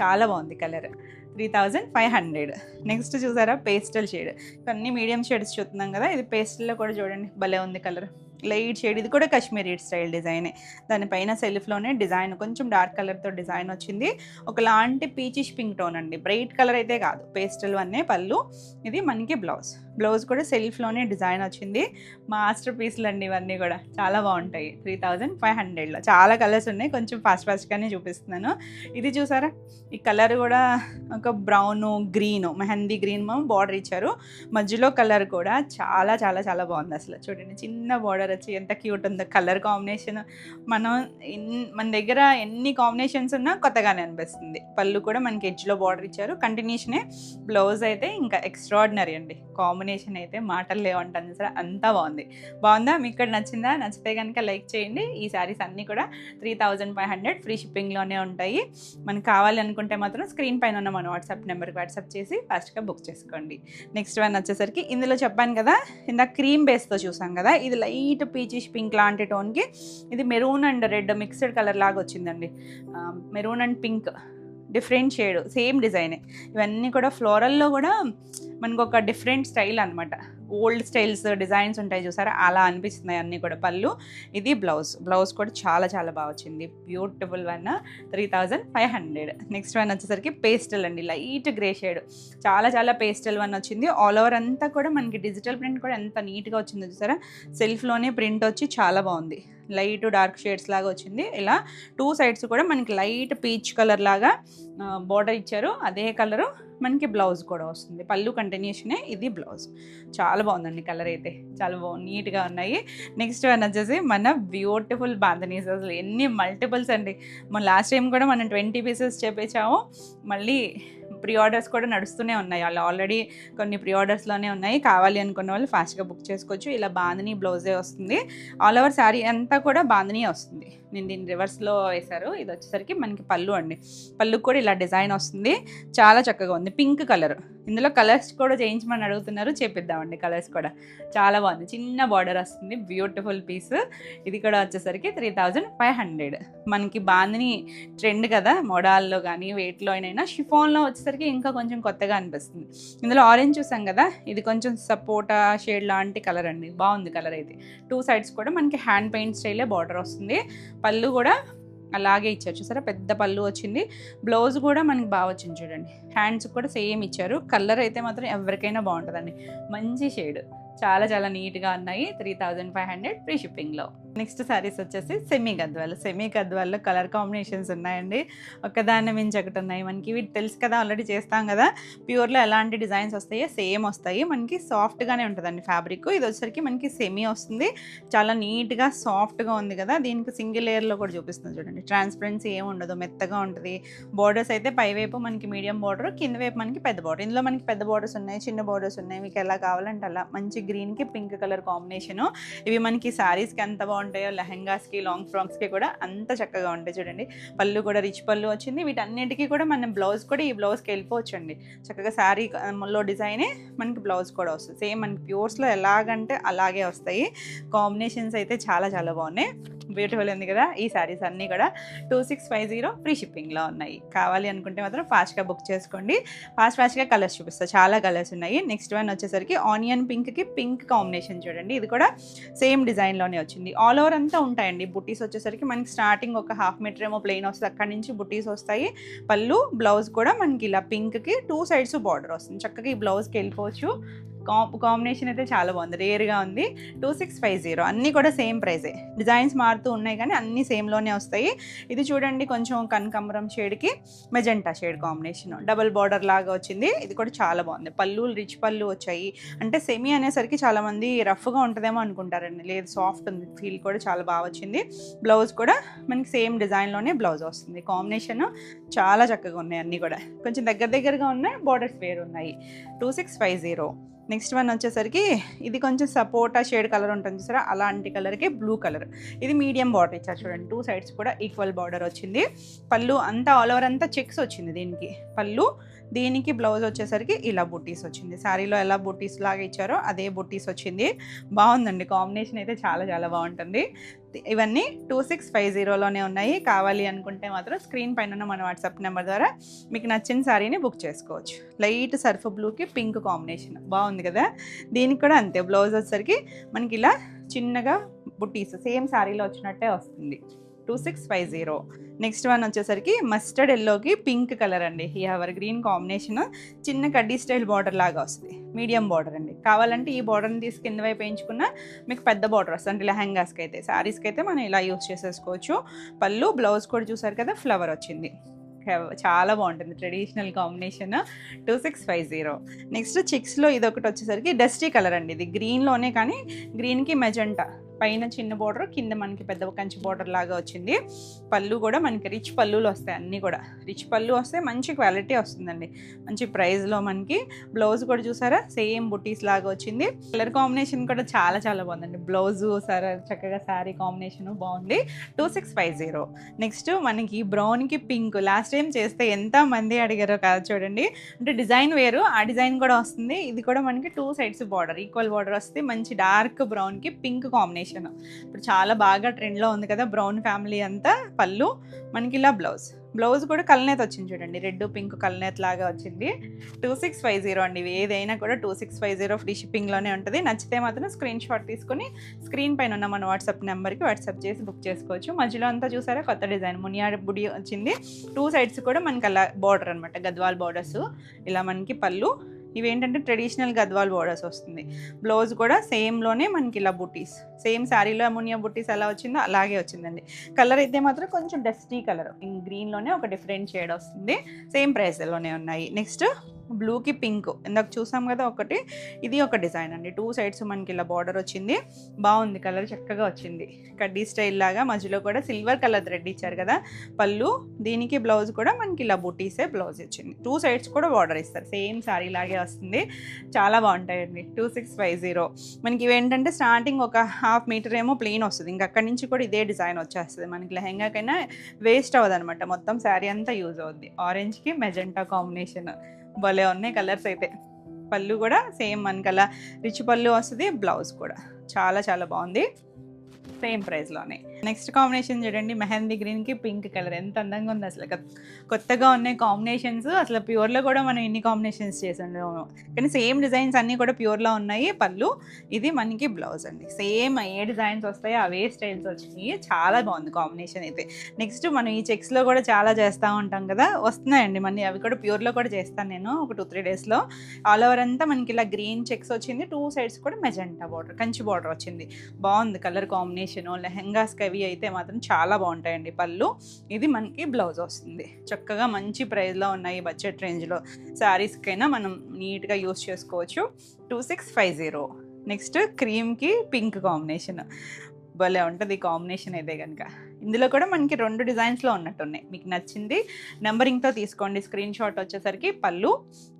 చాలా బాగుంది కలర్ 3500. నెక్స్ట్ చూసారా, పేస్టల్ షేడ్. అన్ని మీడియం షేడ్స్ చూస్తున్నాం కదా, ఇది పేస్టల్లో కూడా చూడండి భలే ఉంది కలర్, లైట్ షేడ్. ఇది కూడా కాశ్మీరీ స్టైల్ డిజైనే. దానిపైన సెల్ఫ్లోనే డిజైన్ కొంచెం డార్క్ కలర్తో డిజైన్ వచ్చింది. ఒకలాంటి పీచిష్ పింక్ టోన్ అండి, బ్రైట్ కలర్ అయితే కాదు, పేస్టల్ వన్నే పళ్ళు. ఇది మనకి బ్లౌజ్ కూడా సెల్ఫ్లోనే డిజైన్ వచ్చింది. మాస్టర్ పీస్లు అండి ఇవన్నీ కూడా, చాలా బాగుంటాయి 3500లో. చాలా కలర్స్ ఉన్నాయి, కొంచెం ఫాస్ట్గానే చూపిస్తున్నాను. ఇది చూసారా, ఈ కలర్ కూడా ఒక brown green, mehndi green border ఇచ్చారు. మధ్యలో కలర్ కూడా చాలా చాలా చాలా బాగుంది అసలు. చూడండి చిన్న బార్డర్ వచ్చి ఎంత క్యూట్ ఉందో. కలర్ కాంబినేషన్ మన దగ్గర ఎన్ని కాంబినేషన్స్ ఉన్నా కొత్తగానే అనిపిస్తుంది. పళ్ళు కూడా మనకి ఎడ్జ్లో బార్డర్ ఇచ్చారు, కంటిన్యూషనే. బ్లౌజ్ అయితే ఇంకా ఎక్స్ట్రాడినరీ అండి, కాంబినేషన్ అయితే మాటలు లేవంటాను సరే, అంతా బాగుందా? మీకు ఇక్కడ నచ్చిందా? నచ్చితే కనుక లైక్ చేయండి. ఈ శారీస్ అన్నీ కూడా 3500 ఫ్రీ షిప్పింగ్లోనే ఉంటాయి. మనకు కావాలి అనుకుంటే మాత్రం స్క్రీన్ పైన ఉన్న మన వాట్సాప్ నెంబర్కి వాట్సాప్ చేసి ఫాస్ట్గా బుక్ చేసుకోండి. నెక్స్ట్ వన్ వచ్చేసరికి ఇందులో చెప్పాను కదా, ఇందాక క్రీమ్ బేస్తో చూసాం కదా, ఇది లైట్ పీచిష్ పింక్ లాంటి టోన్కి ఇది maroon and red mixed colour లాగా వచ్చిందండి. Maroon and pink different shade, same డిజైనే. ఇవన్నీ కూడా ఫ్లోరల్లో కూడా మనకు ఒక డిఫరెంట్ స్టైల్ అనమాట. ఓల్డ్ స్టైల్స్ డిజైన్స్ ఉంటాయి చూసారా, అలా అనిపిస్తున్నాయి అన్నీ కూడా. పళ్ళు, ఇది బ్లౌజ్ కూడా చాలా చాలా బాగా వచ్చింది. Beautiful one 3500. నెక్స్ట్ వన్ వచ్చేసరికి పేస్టల్ అండి, లైట్ గ్రే షేడ్, చాలా చాలా పేస్టల్ వన్ వచ్చింది. ఆల్ ఓవర్ అంతా కూడా మనకి డిజిటల్ ప్రింట్ కూడా ఎంత నీట్గా వచ్చిందో చూసారా. సెల్ఫ్లోనే ప్రింట్ వచ్చి చాలా బాగుంది, లైట్ డార్క్ షేడ్స్ లాగా వచ్చింది. ఇలా 2 సైడ్స్ కూడా మనకి లైట్ పీచ్ కలర్ లాగా బార్డర్ ఇచ్చారు. అదే కలరు మనకి బ్లౌజ్ కూడా వస్తుంది. పళ్ళు కంటిన్యూషనే, ఇది బ్లౌజ్. చాలా బాగుందండి కలర్ అయితే, చాలా నీట్గా ఉన్నాయి. నెక్స్ట్ వన్ వచ్చేసి మన బ్యూటిఫుల్ బాంధనీస్. అసలు ఎన్ని మల్టిపుల్స్ అండి. మన లాస్ట్ టైం కూడా మనం 20 పీసెస్ చేపించాము. మళ్ళీ ప్రీ ఆర్డర్స్ కూడా నడుస్తూనే ఉన్నాయి. వాళ్ళు ఆల్రెడీ కొన్ని ప్రీ ఆర్డర్స్లోనే ఉన్నాయి. కావాలి అనుకున్న వాళ్ళు ఫాస్ట్గా బుక్ చేసుకోవచ్చు. ఇలా బాంధనీ బ్లౌజే వస్తుంది. ఆల్ ఓవర్ శారీ అంతా కూడా బాంధనీ వస్తుంది. నేను దీన్ని రివర్స్లో వేశారు. ఇది వచ్చేసరికి మనకి పళ్ళు అండి, పళ్ళుకి కూడా ఇలా డిజైన్ వస్తుంది. చాలా చక్కగా ఉంది, పింక్ కలర్. ఇందులో కలర్స్ కూడా చేయించమని అడుగుతున్నారు, చేపిద్దామండి కలర్స్ కూడా. చాలా బాగుంది, చిన్న బార్డర్ వస్తుంది, బ్యూటిఫుల్ పీస్. ఇది కూడా వచ్చేసరికి 3500. మనకి బాంధనీ ట్రెండ్ కదా, మోడాల్లో కానీ వెయిట్లో అయినా. షిఫాన్లో వచ్చేసరికి ఇంకా కొంచెం కొత్తగా అనిపిస్తుంది. ఇందులో ఆరెంజ్ చూసాం కదా, ఇది కొంచెం సపోటా షేడ్ లాంటి కలర్ అండి, బాగుంది కలర్ అయితే. 2 సైడ్స్ కూడా మనకి హ్యాండ్ పెయింట్ స్టైలే బార్డర్ వస్తుంది. పళ్ళు కూడా అలాగే ఇచ్చారు చూసారా, పెద్ద పళ్ళు వచ్చింది. బ్లౌజ్ కూడా మనకి బాగా వచ్చింది చూడండి. హ్యాండ్స్ కూడా సేమ్ ఇచ్చారు. కలర్ అయితే మాత్రం ఎవరికైనా బాగుంటుందండి, మంచి షేడ్, చాలా చాలా నీట్గా ఉన్నాయి. 3500 ఫ్రీ షిప్పింగ్లో. నెక్స్ట్ శారీస్ వచ్చేసి సెమీ గద్వాల్లో కలర్ కాంబినేషన్స్ ఉన్నాయండి. ఒకదాన్ని మించి ఒకటి ఉన్నాయి. మనకి వీటి తెలుసు కదా, ఆల్రెడీ చేస్తాం కదా. ప్యూర్లో ఎలాంటి డిజైన్స్ వస్తాయో సేమ్ వస్తాయి. మనకి సాఫ్ట్గానే ఉంటుందండి ఫ్యాబ్రిక్. ఇది వచ్చేసరికి మనకి సెమీ వస్తుంది. చాలా నీట్గా సాఫ్ట్గా ఉంది కదా. దీనికి సింగిల్ లేయర్లో కూడా చూపిస్తుంది చూడండి. ట్రాన్స్పరెన్సీ ఏమి ఉండదు, మెత్తగా ఉంటుంది. బార్డర్స్ అయితే పైవైపు మనకి మీడియం బార్డర్, కింద వైపు మనకి పెద్ద బార్డర్. ఇందులో మనకి పెద్ద బార్డర్స్ ఉన్నాయి, చిన్న బార్డర్స్ ఉన్నాయి. మీకు ఎలా కావాలంటే అలా. మంచి గ్రీన్కి పింక్ కలర్ కాంబినేషను. ఇవి మనకి శారీస్కి ఎంత బాగుంటాయో లెహెంగాస్కి, లాంగ్ ఫ్రాక్స్కి కూడా అంత చక్కగా ఉంటాయి చూడండి. పళ్ళు కూడా రిచ్ పళ్ళు వచ్చింది. వీటన్నిటికీ కూడా మనం బ్లౌజ్ కూడా ఈ బ్లౌజ్కి వెళ్ళిపోవచ్చు అండి. చక్కగా శారీలో డిజైనే మనకి బ్లౌజ్ కూడా వస్తుంది. సేమ్ మనకి ప్యూర్స్లో ఎలాగంటే అలాగే వస్తాయి. కాంబినేషన్స్ అయితే చాలా చాలా బాగున్నాయి. బ్యూటిఫుల్ ఉంది కదా. ఈ శారీస్ అన్నీ కూడా 2650 ఫ్రీ షిప్పింగ్లో ఉన్నాయి. కావాలి అనుకుంటే మాత్రం ఫాస్ట్గా బుక్ చేసుకోండి. ఫాస్ట్గా కలర్స్ చూపిస్తాను. చాలా కలర్స్ ఉన్నాయి. నెక్స్ట్ వన్ వచ్చేసరికి ఆనియన్ పింక్కి పింక్ కాంబినేషన్ చూడండి. ఇది కూడా సేమ్ డిజైన్లోనే వచ్చింది. ఆల్ ఓవర్ అంతా ఉంటాయండి. బుటీస్ వచ్చేసరికి మనకి స్టార్టింగ్ ఒక 1/2 మీటర్ ఏమో ప్లెయిన్ వస్తుంది. అక్కడి నుంచి బుటీస్ వస్తాయి. పళ్ళు బ్లౌజ్ కూడా మనకి ఇలా పింక్కి 2 సైడ్స్ బార్డర్ వస్తుంది. చక్కగా ఈ బ్లౌజ్కి వెళ్ళిపోవచ్చు. కాంబినేషన్ అయితే చాలా బాగుంది. రేర్గా ఉంది. 2650. అన్నీ కూడా సేమ్ ప్రైజే. డిజైన్స్ మారుతూ ఉన్నాయి కానీ అన్నీ సేమ్లోనే వస్తాయి. ఇది చూడండి, కొంచెం కనకాంబరం షేడ్కి magenta shade combination, double border లాగా వచ్చింది. ఇది కూడా చాలా బాగుంది. పళ్ళు రిచ్ పళ్ళు వచ్చాయి. అంటే సెమీ అనేసరికి చాలామంది రఫ్గా ఉంటుందేమో అనుకుంటారండి. లేదు, సాఫ్ట్ ఉంది. ఫీల్ కూడా చాలా బాగా వచ్చింది. బ్లౌజ్ కూడా మనకి సేమ్ డిజైన్లోనే బ్లౌజ్ వస్తుంది. కాంబినేషన్ చాలా చక్కగా ఉన్నాయి. అన్నీ కూడా కొంచెం దగ్గరగా ఉన్నాయి. బార్డర్స్ వేరు ఉన్నాయి. 2650. నెక్స్ట్ వన్ వచ్చేసరికి ఇది కొంచెం సపోటా షేడ్ కలర్ ఉంటుంది చూసారా, అలాంటి కలర్కి బ్లూ కలర్. ఇది మీడియం బార్డర్ ఇచ్చారు చూడండి. 2 సైడ్స్ కూడా ఈక్వల్ బార్డర్ వచ్చింది. పళ్ళు అంతా ఆల్ ఓవర్ అంతా చెక్స్ వచ్చింది దీనికి. పళ్ళు దీనికి బ్లౌజ్ వచ్చేసరికి ఇలా బుట్టీస్ వచ్చింది. శారీలో ఎలా బుట్టీస్ లాగా ఇచ్చారో అదే బుట్టీస్ వచ్చింది. బాగుందండి. కాంబినేషన్ అయితే చాలా చాలా బాగుంటుంది. ఇవన్నీ 2650లోనే ఉన్నాయి. కావాలి అనుకుంటే మాత్రం స్క్రీన్ పైన ఉన్న మన వాట్సాప్ నెంబర్ ద్వారా మీకు నచ్చిన శారీని బుక్ చేసుకోవచ్చు. లైట్ సర్ఫ్ బ్లూకి పింక్ కాంబినేషన్ బాగుంది కదా. దీనికి కూడా అంతే. బ్లౌజ్ వచ్చేసరికి మనకి ఇలా చిన్నగా బుట్టీస్ సేమ్ శారీలో వచ్చినట్టే వస్తుంది. 2650. నెక్స్ట్ వన్ వచ్చేసరికి మస్టర్డ్ ఎల్లోకి పింక్ కలర్ అండి. ఈ ఎవర్ గ్రీన్ కాంబినేషన్. చిన్న కడ్డీ స్టైల్ బార్డర్ లాగా వస్తుంది. మీడియం బార్డర్ అండి. కావాలంటే ఈ బార్డర్ని తీసి కింద వైపు వేయించుకున్న మీకు పెద్ద బార్డర్ వస్తుంది. అంటే లెహంగాస్కి అయితే, శారీస్కి అయితే మనం ఇలా యూస్ చేసేసుకోవచ్చు. పళ్ళు బ్లౌజ్ కూడా చూసారు కదా, ఫ్లవర్ వచ్చింది. చాలా బాగుంటుంది. Traditional combination. 2650. నెక్స్ట్ చెక్స్లో ఇది ఒకటి వచ్చేసరికి డస్టీ కలర్ అండి. ఇది గ్రీన్లోనే కానీ గ్రీన్కి మెజెంటా. పైన చిన్న బార్డర్, కింద మనకి పెద్ద కంచి బార్డర్ లాగా వచ్చింది. పళ్ళు కూడా మనకి రిచ్ పళ్ళులు వస్తాయి. అన్నీ కూడా రిచ్ పళ్ళు వస్తాయి. మంచి క్వాలిటీ వస్తుందండి. మంచి ప్రైస్లో మనకి. బ్లౌజ్ కూడా చూసారా, సేమ్ బుటీస్ లాగా వచ్చింది. కలర్ కాంబినేషన్ కూడా చాలా చాలా బాగుందండి. బ్లౌజు సరే చక్కగా శారీ కాంబినేషన్ బాగుంది. 2650. నెక్స్ట్ మనకి బ్రౌన్కి పింక్. లాస్ట్ టైం చేస్తే ఎంత మంది అడిగారో కాదు చూడండి. అంటే డిజైన్ వేరు, ఆ డిజైన్ కూడా వస్తుంది. ఇది కూడా మనకి 2 సైడ్స్ బార్డర్, ఈక్వల్ బార్డర్ వస్తుంది. మంచి డార్క్ బ్రౌన్కి పింక్ కాంబినేషన్. ఇప్పుడు చాలా బాగా ట్రెండ్లో ఉంది కదా బ్రౌన్ ఫ్యామిలీ అంతా. పళ్ళు మనకి ఇలా బ్లౌజ్ కూడా కల్నేత్ వచ్చింది చూడండి. రెడ్ పింక్ కల్నేత్ లాగా వచ్చింది. 2650 అండి. ఇవి ఏదైనా కూడా 2650 ఫ్రీ షిప్పింగ్లోనే ఉంటుంది. నచ్చితే మాత్రం స్క్రీన్ షాట్ తీసుకొని స్క్రీన్ పైన ఉన్న మన వాట్సాప్ నెంబర్కి వాట్సాప్ చేసి బుక్ చేసుకోవచ్చు. మధ్యలో అంతా చూసారా కొత్త డిజైన్ మునియాడ బుడి వచ్చింది. 2 సైడ్స్ కూడా మనకి అలా బార్డర్ అనమాట, గద్వాల్ బార్డర్స్. ఇలా మనకి పళ్ళు ఇవేంటంటే ట్రెడిషనల్ గద్వాల్ బోర్డర్స్ వస్తుంది. బ్లౌజ్ కూడా సేమ్లోనే మనకి ఇలా బుటీస్. సేమ్ శారీలో అమోనియా బుటీస్ ఎలా వచ్చిందో అలాగే వచ్చిందండి. కలర్ అయితే మాత్రం కొంచెం డస్టీ కలర్. గ్రీన్లోనే ఒక డిఫరెంట్ షేడ్ వస్తుంది. సేమ్ ప్రైస్లోనే ఉన్నాయి. నెక్స్ట్ బ్లూకి పింక్ ఇందాక చూసాం కదా ఒకటి. ఇది ఒక డిజైన్ అండి. 2 సైడ్స్ మనకి ఇలా బార్డర్ వచ్చింది. బాగుంది. కలర్ చక్కగా వచ్చింది. కడ్డీ స్టైల్ లాగా మధ్యలో కూడా సిల్వర్ కలర్ థ్రెడ్ ఇచ్చారు కదా. పళ్ళు దీనికి బ్లౌజ్ కూడా మనకి ఇలా బుటీసే బ్లౌజ్ వచ్చింది. 2 సైడ్స్ కూడా బార్డర్ ఇస్తారు. సేమ్ శారీ లాగే వస్తుంది. చాలా బాగుంటాయండి. 2650. మనకి ఇవేంటంటే స్టార్టింగ్ ఒక 1/2 మీటర్ ఏమో ప్లెయిన్ వస్తుంది. ఇంకా అక్కడి నుంచి కూడా ఇదే డిజైన్ వచ్చేస్తుంది. మనకి లెహంగాకైనా వేస్ట్ అవ్వదు అనమాట. మొత్తం శారీ అంతా యూజ్ అవుద్ది. ఆరెంజ్కి మెజెంటా కాంబినేషన్. భలే ఉన్నాయి కలర్స్ అయితే. పళ్ళు కూడా సేమ్ మనకి అలా రిచ్ పళ్ళు వస్తుంది. బ్లౌజ్ కూడా చాలా చాలా బాగుంది. సేమ్ ప్రైస్లోనే. నెక్స్ట్ కాంబినేషన్ చూడండి, మెహందీ గ్రీన్కి పింక్ కలర్ ఎంత అందంగా ఉంది అసలు. కొత్తగా ఉన్నాయి కాంబినేషన్స్. అసలు ప్యూర్లో కూడా మనం ఇన్ని కాంబినేషన్స్ చేసాము, కానీ సేమ్ డిజైన్స్ అన్నీ కూడా ప్యూర్లో ఉన్నాయి. పళ్ళు, ఇది మనకి బ్లౌజ్ అండి. సేమ్ ఏ డిజైన్స్ వస్తాయో అవే స్టైల్స్ వచ్చినాయి. చాలా బాగుంది కాంబినేషన్ అయితే. నెక్స్ట్ మనం ఈ చెక్స్లో కూడా చాలా చేస్తూ ఉంటాం కదా, వస్తున్నాయండి మళ్ళీ అవి కూడా ప్యూర్లో కూడా చేస్తాను నేను ఒక 2-3 డేస్లో. ఆల్ ఓవర్ అంతా మనకి ఇలా గ్రీన్ చెక్స్ వచ్చింది, 2 సైడ్స్ కూడా మెజెంటా బార్డర్, కంచి బార్డర్ వచ్చింది. బాగుంది కలర్ కాంబినేషన్. లెహెంగాస్కి అవి అయితే మాత్రం చాలా బాగుంటాయండి. పళ్ళు, ఇది మనకి బ్లౌజ్ వస్తుంది. చక్కగా మంచి ప్రైస్లో ఉన్నాయి, బడ్జెట్ రేంజ్లో శారీస్కైనా మనం నీట్గా యూస్ చేసుకోవచ్చు. 2650. నెక్స్ట్ క్రీమ్కి పింక్ కాంబినేషన్, భలే ఉంటుంది ఈ కాంబినేషన్ అయితే కనుక. ఇందులో కూడా మనకి 2 డిజైన్స్లో ఉన్నట్టున్నాయి. మీకు నచ్చింది నెంబరింగ్తో తీసుకోండి. స్క్రీన్ షాట్ వచ్చేసరికి పళ్ళు,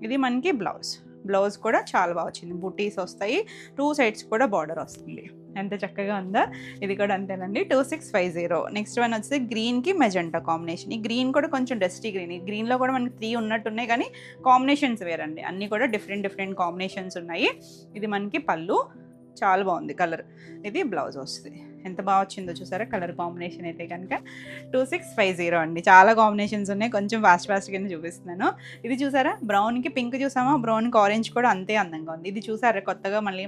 ఇది మనకి బ్లౌజ్. బ్లౌజ్ కూడా చాలా బాగా వచ్చింది, బుటీస్ వస్తాయి, 2 సైడ్స్ కూడా బార్డర్ వస్తుంది. ఎంత చక్కగా ఉందా. ఇది కూడా అంతేనండి, 2650. నెక్స్ట్ వన్ వచ్చేసి గ్రీన్కి మెజెంటా కాంబినేషన్. ఈ గ్రీన్ కూడా కొంచెం డస్టీ గ్రీన్. ఈ గ్రీన్లో కూడా మనకి 3 ఉన్నట్టున్నాయి, కానీ కాంబినేషన్స్ వేరండి. అన్నీ కూడా డిఫరెంట్ కాంబినేషన్స్ ఉన్నాయి. ఇది మనకి పళ్ళు, చాలా బాగుంది కలర్. ఇది బ్లౌజ్ వస్తుంది. ఎంత బాగా వచ్చిందో చూసారా కలర్ కాంబినేషన్ అయితే కనుక. 2650 అండి. చాలా కాంబినేషన్స్ ఉన్నాయి, కొంచెం ఫాస్ట్గానే చూపిస్తున్నాను. ఇది చూసారా, బ్రౌన్కి పింక్ చూసామా, బ్రౌన్కి ఆరెంజ్ కూడా అంతే అందంగా ఉంది. ఇది చూసారా, కొత్తగా మళ్ళీ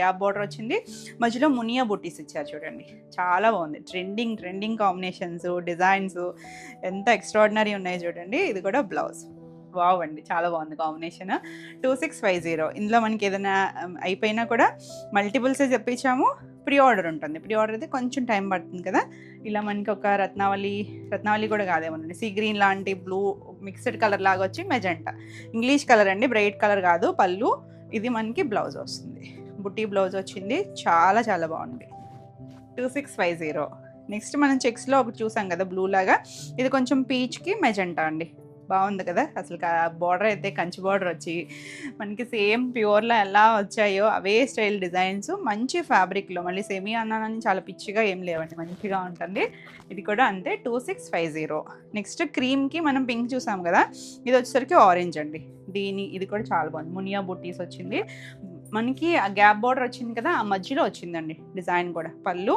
గ్యాప్ బార్డర్ వచ్చింది, మధ్యలో మునియా బుట్టీస్ ఇచ్చారు చూడండి, చాలా బాగుంది. ట్రెండింగ్ కాంబినేషన్స్, డిజైన్స్ ఎంత ఎక్స్ట్రాడినరీ ఉన్నాయి చూడండి. ఇది కూడా బ్లౌజ్. వావ్ అండి, చాలా బాగుంది కాంబినేషన్. 2650. ఇందులో మనకి ఏదైనా అయిపోయినా కూడా మల్టిపుల్సే చెప్పించాము, ప్రీ ఆర్డర్ ఉంటుంది. ప్రీ ఆర్డర్ అయితే కొంచెం టైం పడుతుంది కదా. ఇలా మనకి ఒక రత్నావళి కూడా కాదేమోనండి, సీ గ్రీన్ లాంటి బ్లూ మిక్స్డ్ కలర్ లాగా వచ్చి మెజెంటా, ఇంగ్లీష్ కలర్ అండి, బ్రైట్ కలర్ కాదు. పళ్ళు, ఇది మనకి బ్లౌజ్ వస్తుంది, బుట్టి బ్లౌజ్ వచ్చింది. చాలా బాగుంది. 2650. నెక్స్ట్ మనం చెక్స్లో ఒకటి చూసాం కదా బ్లూ లాగా, ఇది కొంచెం పీచ్కి మెజెంటా అండి. బాగుంది కదా అసలు. బార్డర్ అయితే కంచి బార్డర్ వచ్చి మనకి సేమ్ ప్యూర్లో ఎలా వచ్చాయో అవే స్టైల్ డిజైన్స్, మంచి ఫ్యాబ్రిక్లో. మళ్ళీ సెమీ అన్నానని చాలా పిచ్చిగా ఏం లేవండి, మంచిగా ఉంటుంది. ఇది కూడా అంతే, 2650. నెక్స్ట్ క్రీమ్కి మనం పింక్ చూసాం కదా, ఇది వచ్చేసరికి ఆరెంజ్ అండి. ఇది కూడా చాలా బాగుంది, మునియా బుట్టీస్ వచ్చింది. మనకి ఆ గ్యాప్ బార్డర్ వచ్చింది కదా, ఆ మధ్యలో వచ్చిందండి డిజైన్ కూడా. పళ్ళు,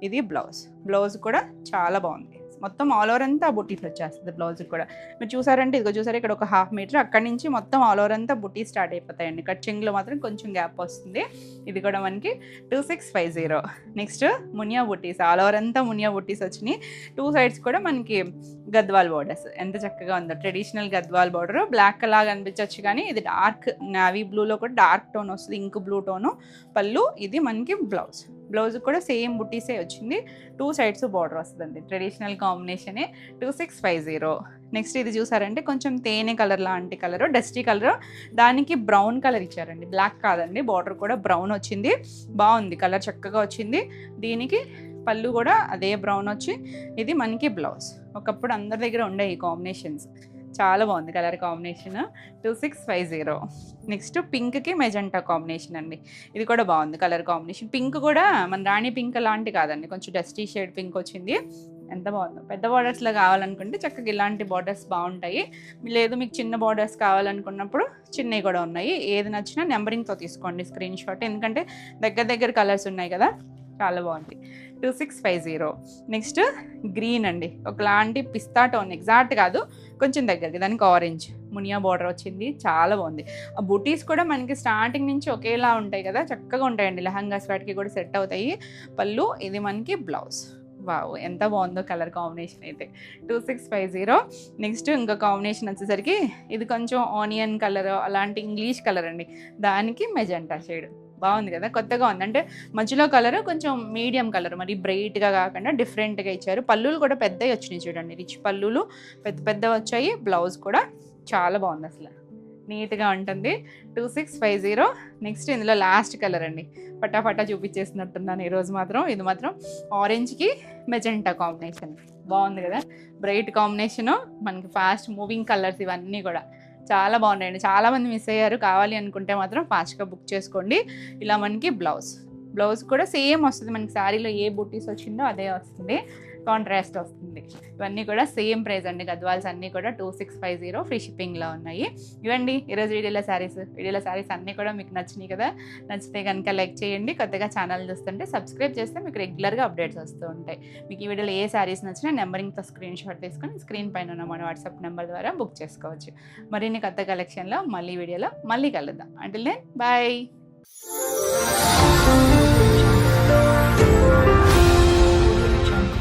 ఇది బ్లౌజ్ కూడా చాలా బాగుంది. మొత్తం ఆల్ ఓవర్ అంతా బుట్టీస్ వచ్చేస్తుంది బ్లౌజ్ కూడా. మీరు చూసారంటే ఇదిగో చూసారా, ఇక్కడ ఒక 1/2 మీటర్, అక్కడి నుంచి మొత్తం ఆల్ ఓవర్ అంతా బుట్టీస్ స్టార్ట్ అయిపోతాయండి. కట్చింగ్లో మాత్రం కొంచెం గ్యాప్ వస్తుంది. ఇది కూడా మనకి 2650. నెక్స్ట్ మునియా బుట్టీస్, ఆల్ ఓవర్ అంతా మునియా బుట్టీస్ వచ్చినాయి. 2 సైడ్స్ కూడా మనకి గద్వాల్ బార్డర్స్. ఎంత చక్కగా ఉందో, ట్రెడిషనల్ గద్వాల్ బార్డర్. బ్లాక్ లాగా అనిపించవచ్చు, కానీ ఇది డార్క్ నావీ బ్లూలో కూడా డార్క్ టోన్ వస్తుంది, ఇంక్ బ్లూ టోను. పళ్ళు, ఇది మనకి బ్లౌజ్ కూడా సేమ్ బుట్టీసే వచ్చింది, 2 సైడ్స్ బార్డర్ వస్తుందండి. ట్రెడిషనల్ కాంబినేషనే, 2650. నెక్స్ట్ ఇది చూసారంటే కొంచెం తేనె కలర్ లాంటి కలర్, డస్టీ కలర్, దానికి బ్రౌన్ కలర్ ఇచ్చారండి, బ్లాక్ కాదండి. బార్డర్ కూడా బ్రౌన్ వచ్చింది, బాగుంది కలర్, చక్కగా వచ్చింది. దీనికి పళ్ళు కూడా అదే బ్రౌన్ వచ్చి, ఇది మనకి బ్లౌజ్. ఒకప్పుడు అందరి దగ్గర ఉండే ఈ కాంబినేషన్స్, చాలా బాగుంది కలర్ కాంబినేషన్. 2650. నెక్స్ట్ పింక్కి మెజెంటా కాంబినేషన్ అండి. ఇది కూడా బాగుంది కలర్ కాంబినేషన్. పింక్ కూడా మన రాణి పింక్ లాంటి కాదండి, కొంచెం డస్టీ షేడ్ పింక్ వచ్చింది. ఎంత బాగుందో. పెద్ద బార్డర్స్లో కావాలనుకుంటే చక్కగా ఇలాంటి బార్డర్స్ బాగుంటాయి. లేదు మీకు చిన్న బార్డర్స్ కావాలనుకున్నప్పుడు చిన్నవి కూడా ఉన్నాయి. ఏది నచ్చినా నెంబరింగ్తో తీసుకోండి స్క్రీన్ షాట్, ఎందుకంటే దగ్గర కలర్స్ ఉన్నాయి కదా. చాలా బాగుంది. 2650. నెక్స్ట్ గ్రీన్ అండి, ఒకలాంటి పిస్తా టోన్, ఎగ్జాక్ట్ కాదు కొంచెం దగ్గరికి, దానికి ఆరెంజ్ మునియా బార్డర్ వచ్చింది, చాలా బాగుంది. ఆ బుటీస్ కూడా మనకి స్టార్టింగ్ నుంచి ఒకేలా ఉంటాయి కదా, చక్కగా ఉంటాయండి. లెహంగాస్ వాటికి కూడా సెట్ అవుతాయి. పళ్ళు, ఇది మనకి బ్లౌజ్. వావ్, ఎంత బాగుందో కలర్ కాంబినేషన్ అయితే. 2650. నెక్స్ట్ ఇంకో కాంబినేషన్ వచ్చేసరికి ఇది కొంచెం ఆనియన్ కలర్, అలాంటి ఇంగ్లీష్ కలర్ అండి, దానికి మెజెంటా షేడ్. బాగుంది కదా, కొత్తగా ఉంది. అంటే మధ్యలో కలర్ కొంచెం మీడియం కలర్, మరి బ్రైట్గా కాకుండా డిఫరెంట్గా ఇచ్చారు. పళ్ళులు కూడా పెద్దవి వచ్చినాయి చూడండి, రిచ్ పళ్ళులు పెద్ద వచ్చాయి. బ్లౌజ్ కూడా చాలా బాగుంది, అసలు నీట్గా ఉంటుంది. 2650. నెక్స్ట్ ఇందులో లాస్ట్ కలర్ అండి, పటాపటా చూపించేసినట్టున్నాను ఈరోజు మాత్రం. ఇది మాత్రం ఆరెంజ్కి మెజెంటా కాంబినేషన్, బాగుంది కదా, బ్రైట్ కాంబినేషను. మనకి ఫాస్ట్ మూవింగ్ కలర్స్ ఇవన్నీ కూడా చాలా బాగున్నాయండి. చాలామంది మిస్ అయ్యారు, కావాలి అనుకుంటే మాత్రం ఫాస్ట్గా బుక్ చేసుకోండి. ఇలా మనకి బ్లౌజ్ బ్లౌజ్ కూడా సేమ్ వస్తుంది, మనకి శారీలో ఏ బుట్టీస్ వచ్చిందో అదే వస్తుంది, కాంట్రాస్ట్ వస్తుంది. ఇవన్నీ కూడా సేమ్ ప్రైస్ అండి. గద్వాల్స్ అన్నీ కూడా 2650 ఫ్రీ షిప్పింగ్లో ఉన్నాయి. ఇవ్వండి ఈరోజు వీడియోలో శారీస్ అన్నీ కూడా మీకు నచ్చినాయి కదా. నచ్చితే కనుక లైక్ చేయండి. కొత్తగా ఛానల్ చూస్తుంటే సబ్స్క్రైబ్ చేస్తే మీకు రెగ్యులర్గా అప్డేట్స్ వస్తూ ఉంటాయి. మీకు ఈ వీడియోలో ఏ శారీస్ నచ్చినా నెంబరింగ్తో స్క్రీన్ షాట్ తీసుకొని స్క్రీన్ పైన ఉన్న మన వాట్సాప్ నెంబర్ ద్వారా బుక్ చేసుకోవచ్చు. మరిన్ని కొత్త కలెక్షన్లో మళ్ళీ వీడియోలో మళ్ళీ కలుద్దాం. Until then bye.